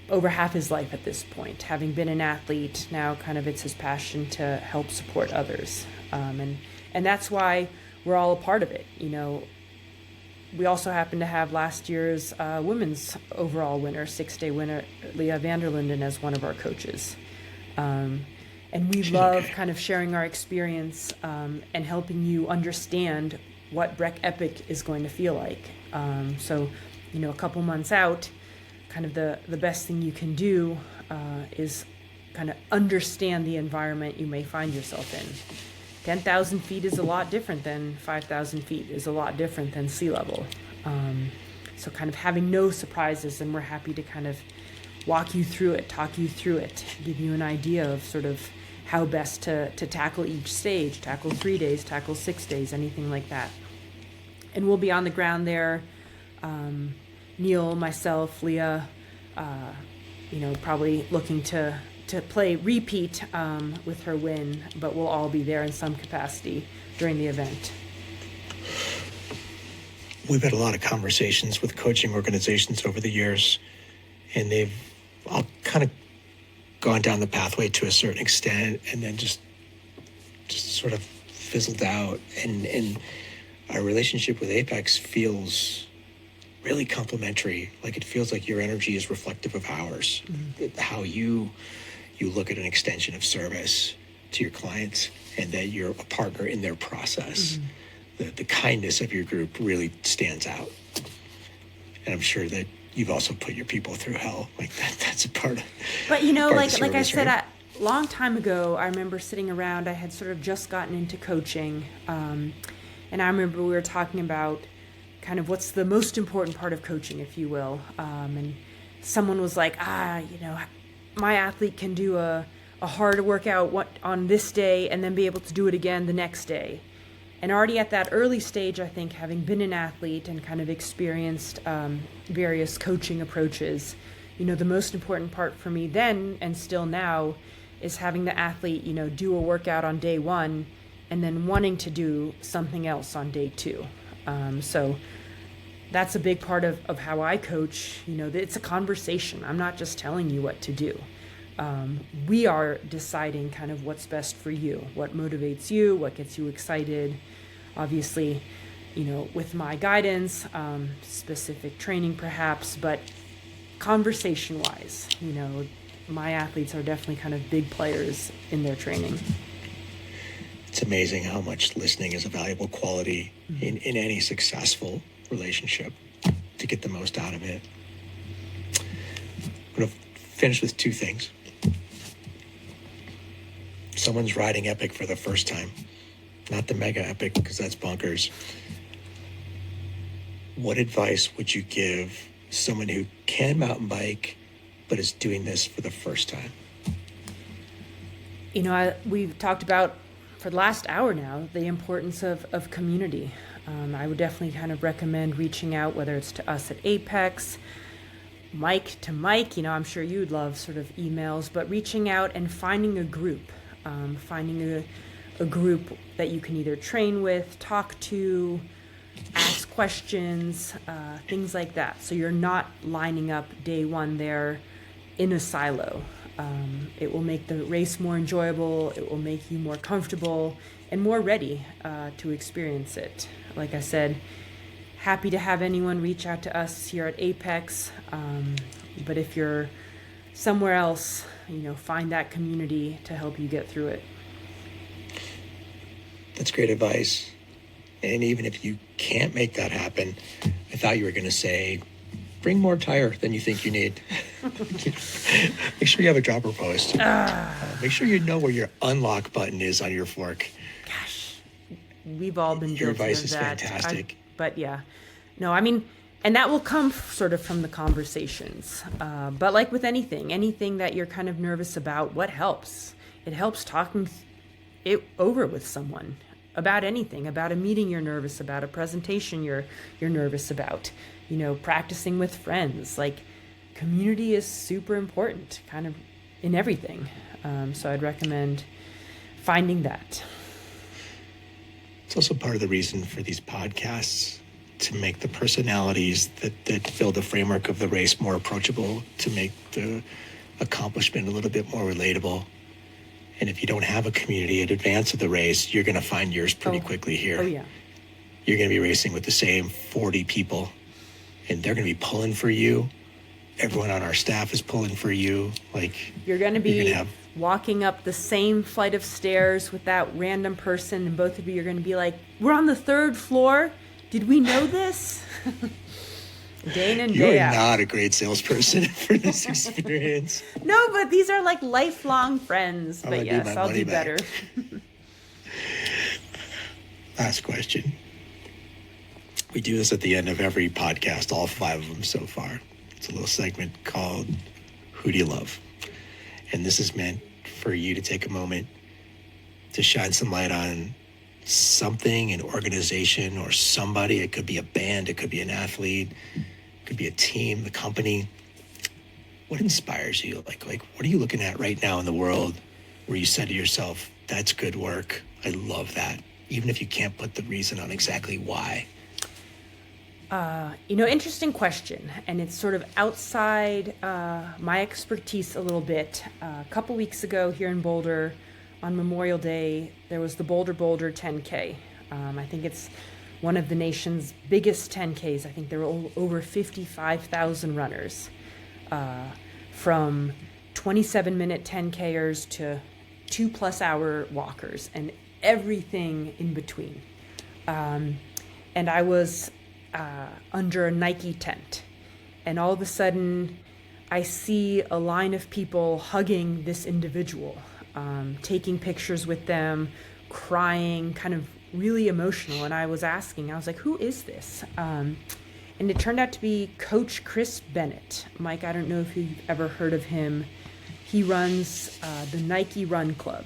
over half his life at this point. Having been an athlete, now kind of it's his passion to help support others. And that's why we're all a part of it. We also happen to have last year's women's overall winner, 6-day winner, Leah Vanderlinden, as one of our coaches. And we love kind of sharing our experience and helping you understand what Breck Epic is going to feel like. So, a couple months out, kind of the best thing you can do is kind of understand the environment you may find yourself in. 10,000 feet is a lot different than 5,000 feet, is a lot different than sea level. So kind of having no surprises, and we're happy to kind of walk you through it, talk you through it, give you an idea of sort of how best to tackle each stage, tackle 3 days, tackle 6 days, anything like that. And we'll be on the ground there. Neil, myself, Leah, probably looking to play repeat with her win, but we'll all be there in some capacity during the event. We've had a lot of conversations with coaching organizations over the years, and they've all kind of gone down the pathway to a certain extent and then just sort of fizzled out. And our relationship with Apex feels really complementary. Like it feels like your energy is reflective of ours. How you look at an extension of service to your clients and that you're a partner in their process. The kindness of your group really stands out. And I'm sure that you've also put your people through hell. Like that's a part of. But like I said, right? a long time ago, I remember sitting around. I had sort of just gotten into coaching, and I remember we were talking about kind of what's the most important part of coaching, if you will. And someone was like, my athlete can do a hard workout on this day and then be able to do it again the next day. And already at that early stage, I think, having been an athlete and kind of experienced various coaching approaches, the most important part for me then and still now is having the athlete, do a workout on day 1 and then wanting to do something else on day 2. So that's a big part of how I coach. It's a conversation. I'm not just telling you what to do. We are deciding kind of what's best for you, what motivates you, what gets you excited. Obviously, with my guidance, specific training perhaps, but conversation-wise, my athletes are definitely kind of big players in their training. It's amazing how much listening is a valuable quality in any successful relationship to get the most out of it. I'm going to finish with two things. Someone's riding epic for the first time, not the mega epic, because that's bonkers. What advice would you give someone who can mountain bike but is doing this for the first time? You know, we've talked about for the last hour now the importance of community. I would definitely kind of recommend reaching out, whether it's to us at Apex, Mike to Mike. You know, I'm sure you'd love sort of emails, but reaching out and finding a group, finding a group that you can either train with, talk to, ask questions, things like that. So you're not lining up day one there in a silo. It will make the race more enjoyable. It will make you more comfortable and more ready to experience it. Like I said, happy to have anyone reach out to us here at Apex. But if you're somewhere else, you know, find that community to help you get through it. That's great advice. And even if you can't make that happen, I thought you were going to say, bring more tire than you think you need. Make sure you have a dropper post. Make sure you know where your unlock button is on your fork. Gosh, we've all been Your guilty advice of is that. fantastic. But yeah, no, I mean, and that will come sort of from the conversations. But like with anything that you're kind of nervous about, what helps? It helps talking it over with someone about anything, about a meeting you're nervous about, a presentation you're nervous about, you know, practicing with friends. Like, community is super important kind of in everything. So I'd recommend finding that. It's also part of the reason for these podcasts, to make the personalities that build the framework of the race more approachable, to make the accomplishment a little bit more relatable. And if you don't have a community in advance of the race, you're going to find yours pretty quickly here. Oh, yeah. You're going to be racing with the same 40 people, and they're going to be pulling for you. Everyone on our staff is pulling for you. Like, You're going to be walking up the same flight of stairs with that random person, and both of you are going to be like, we're on the 3rd floor. Did we know this? Day in and day out. You're not a great salesperson for this experience. No, but these are like lifelong friends. But yes, I'll do better. Last question. We do this at the end of every podcast, all 5 of them so far. It's a little segment called Who Do You Love? And this is meant for you to take a moment to shine some light on something, an organization, or somebody. It could be a band, it could be an athlete, it could be a team, the company. What inspires you? Like what are you looking at right now in the world where you said to yourself, that's good work, I love that, even if you can't put the reason on exactly why? You know, interesting question, and it's sort of outside my expertise a little bit. A couple weeks ago here in Boulder, on Memorial Day, there was the Boulder 10K. I think it's one of the nation's biggest 10Ks. I think there were over 55,000 runners, from 27-minute 10Kers to 2+ hour walkers and everything in between. And I was under a Nike tent, and all of a sudden I see a line of people hugging this individual, taking pictures with them, crying, kind of really emotional. And I was like, who is this? And it turned out to be Coach Chris Bennett. Mike, I don't know if you've ever heard of him. He runs the Nike Run Club.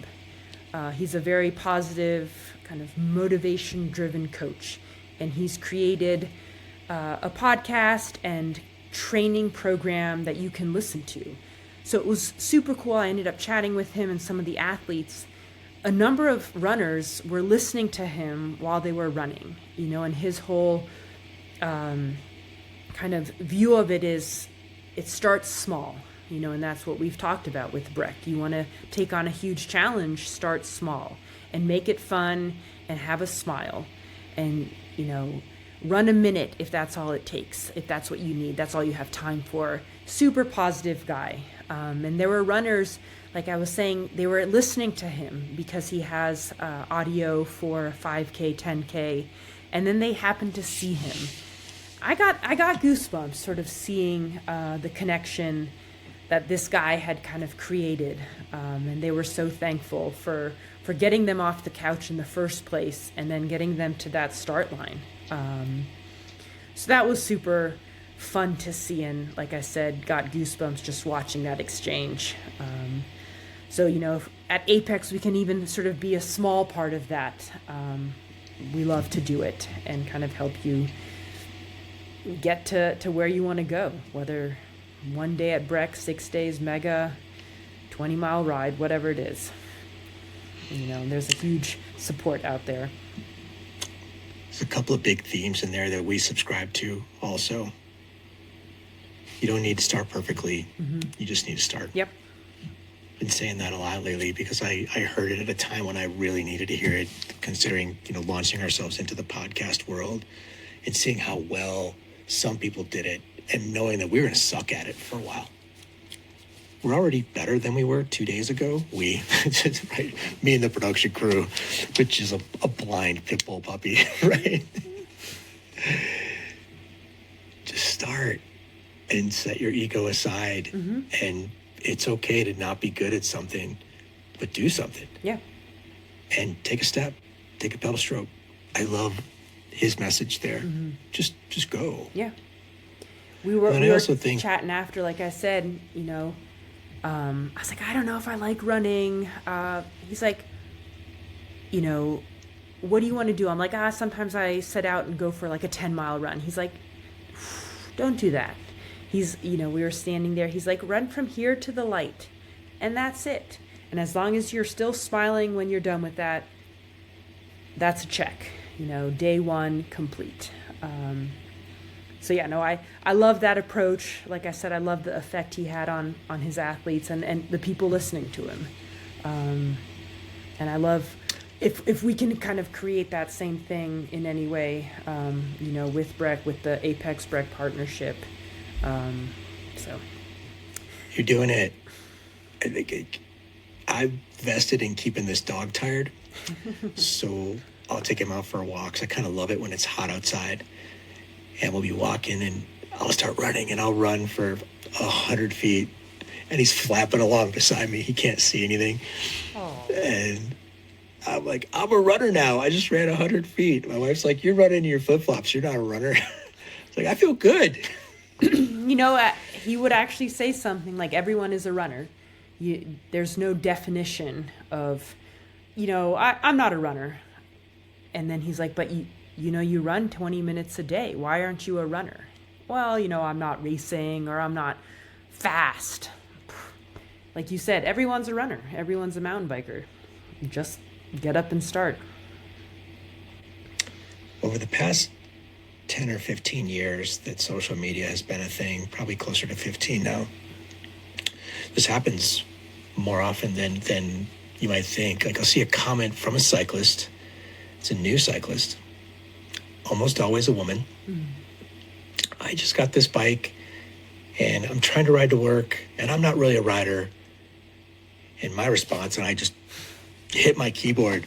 He's a very positive, kind of motivation-driven coach. And he's created a podcast and training program that you can listen to. So it was super cool. I ended up chatting with him and some of the athletes. A number of runners were listening to him while they were running, you know, and his whole kind of view of it is, it starts small, you know, and that's what we've talked about with Breck. You want to take on a huge challenge, start small and make it fun and have a smile. And, you know, run a minute if that's all it takes, if that's what you need, that's all you have time for. Super positive guy. And there were runners, like I was saying, they were listening to him because he has audio for 5K, 10K, and then they happened to see him. I got goosebumps sort of seeing the connection that this guy had kind of created, and they were so thankful for getting them off the couch in the first place and then getting them to that start line. So that was super fun to see, and like I said, got goosebumps just watching that exchange. So, you know, at Apex, we can even sort of be a small part of that. We love to do it and kind of help you get to where you want to go, whether one day at Breck, 6 days mega, 20-mile ride, whatever it is. You know, there's a huge support out there. There's a couple of big themes in there that we subscribe to also. You don't need to start perfectly. You just need to start. Yep. Been saying that a lot lately because I heard it at a time when I really needed to hear it, considering, you know, launching ourselves into the podcast world and seeing how well some people did it and knowing that we were going to suck at it for a while. We're already better than we were 2 days ago. Right? Me and the production crew, which is a blind pit bull puppy, right? Just start and set your ego aside. And it's okay to not be good at something, but do something. Yeah. And take a step, take a pedal stroke. I love his message there. Just go. Yeah. We were also think, chatting after, like I said, you know, I was like, I don't know if I like running. He's like, you know, what do you want to do? I'm like, sometimes I set out and go for like a 10-mile run. He's like, don't do that. He's, you know, we were standing there. He's like, run from here to the light. And that's it. And as long as you're still smiling when you're done with that, that's a check. You know, day one complete. So yeah, no, I love that approach. Like I said, I love the effect he had on his athletes and the people listening to him. And I love if we can kind of create that same thing in any way, you know, with Breck, with the Apex Breck partnership. So you're doing it. I think I've vested in keeping this dog tired. So I'll take him out for walks. I kind of love it when it's hot outside. And we'll be walking and I'll start running and I'll run for 100 feet and he's flapping along beside me. He can't see anything. Aww. And I'm like, I'm a runner now. I just ran 100 feet. My wife's like, you're running in your flip-flops. You're not a runner. It's like, I feel good. You know, he would actually say something like, everyone is a runner. There's no definition of, you know, I'm not a runner. And then he's like, but you know, you run 20 minutes a day. Why aren't you a runner? Well, you know, I'm not racing or I'm not fast. Like you said, everyone's a runner. Everyone's a mountain biker. You just get up and start. Over the past 10 or 15 years that social media has been a thing, probably closer to 15 now, this happens more often than you might think. Like I'll see a comment from a cyclist. It's a new cyclist. Almost always a woman. I just got this bike and I'm trying to ride to work and I'm not really a rider. And my response, and I just hit my keyboard,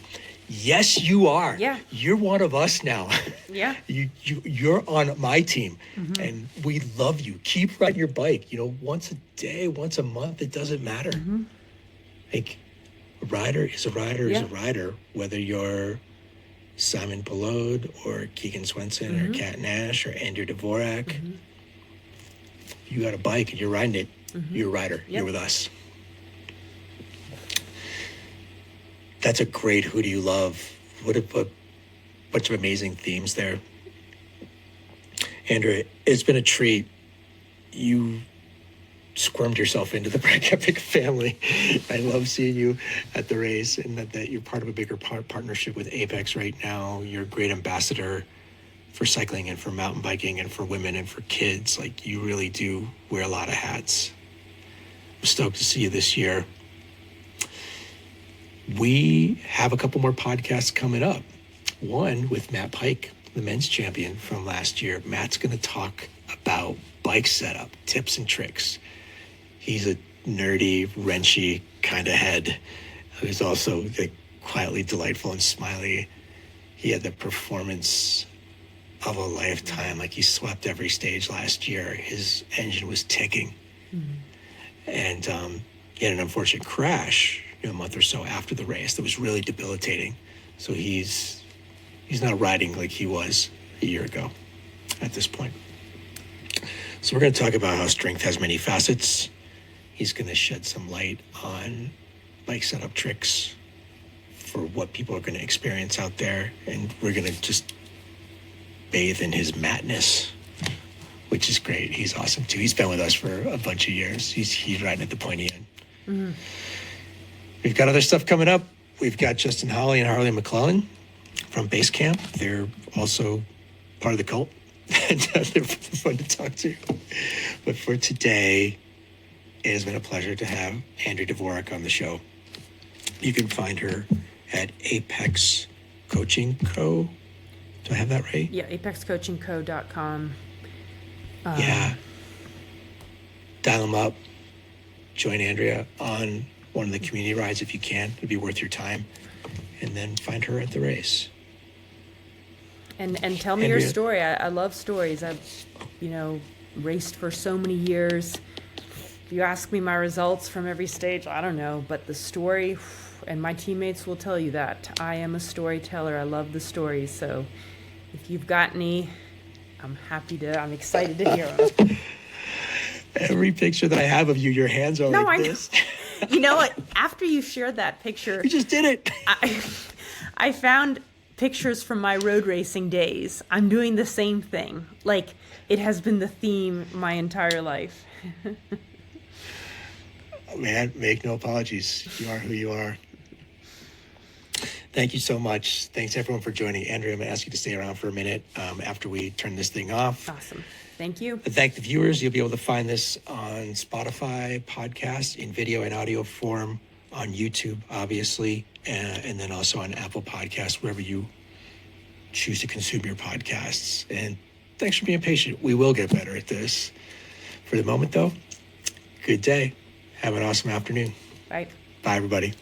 yes, you are. Yeah. You're one of us now. Yeah. You're on my team and we love you. Keep riding your bike, you know, once a day, once a month, it doesn't matter. Like a rider is a rider is a rider, whether you're Simon Pelode or Keegan Swenson or Kat Nash or Andrea Dvorak. You got a bike and you're riding it. You're a rider. Yep. You're with us. That's a great Who Do You Love? What a bunch of amazing themes there. Andrea, it's been a treat. You squirmed yourself into the Breck Epic family. I love seeing you at the race and that you're part of a bigger partnership with Apex right now. You're a great ambassador for cycling and for mountain biking and for women and for kids. Like you really do wear a lot of hats. I'm stoked to see you this year. We have a couple more podcasts coming up. One with Matt Pike the men's champion from last year. Matt's going to talk about bike setup, tips and tricks. He's a nerdy, wrenchy kind of head who's also quietly delightful and smiley. He had the performance of a lifetime. Like, he swept every stage last year. His engine was ticking. And he had an unfortunate crash, a month or so after the race that was really debilitating. So he's not riding like he was a year ago at this point. So we're going to talk about how strength has many facets. He's going to shed some light on bike setup tricks for what people are going to experience out there. And we're going to just bathe in his madness, which is great. He's awesome too. He's been with us for a bunch of years. He's riding at the pointy end. We've got other stuff coming up. We've got Justin Holly and Harley McClellan from Base Camp. They're also part of the cult. And they're fun to talk to. But for today, it has been a pleasure to have Andrea Dvorak on the show. You can find her at Apex Coaching Co. Do I have that right? Yeah, apexcoachingco.com. Yeah. Dial them up. Join Andrea on one of the community rides if you can. It'd be worth your time. And then find her at the race. And tell me your story. I love stories. I've, raced for so many years. If you ask me my results from every stage, I don't know. But the story, and my teammates will tell you that. I am a storyteller. I love the stories. So if you've got any, I'm excited to hear them. Every picture that I have of you, your hands are like this. You know what? After you shared that picture, You just did it. I found pictures from my road racing days. I'm doing the same thing. Like, it has been the theme my entire life. Man, make no apologies. You are who you are. Thank you so much. Thanks, everyone, for joining. Andrea, I'm going to ask you to stay around for a minute after we turn this thing off. Awesome. Thank you. Thank the viewers. You'll be able to find this on Spotify podcast in video and audio form, on YouTube, obviously, and then also on Apple Podcasts, wherever you choose to consume your podcasts. And thanks for being patient. We will get better at this. For the moment, though, good day. Have an awesome afternoon. Bye. Bye, everybody.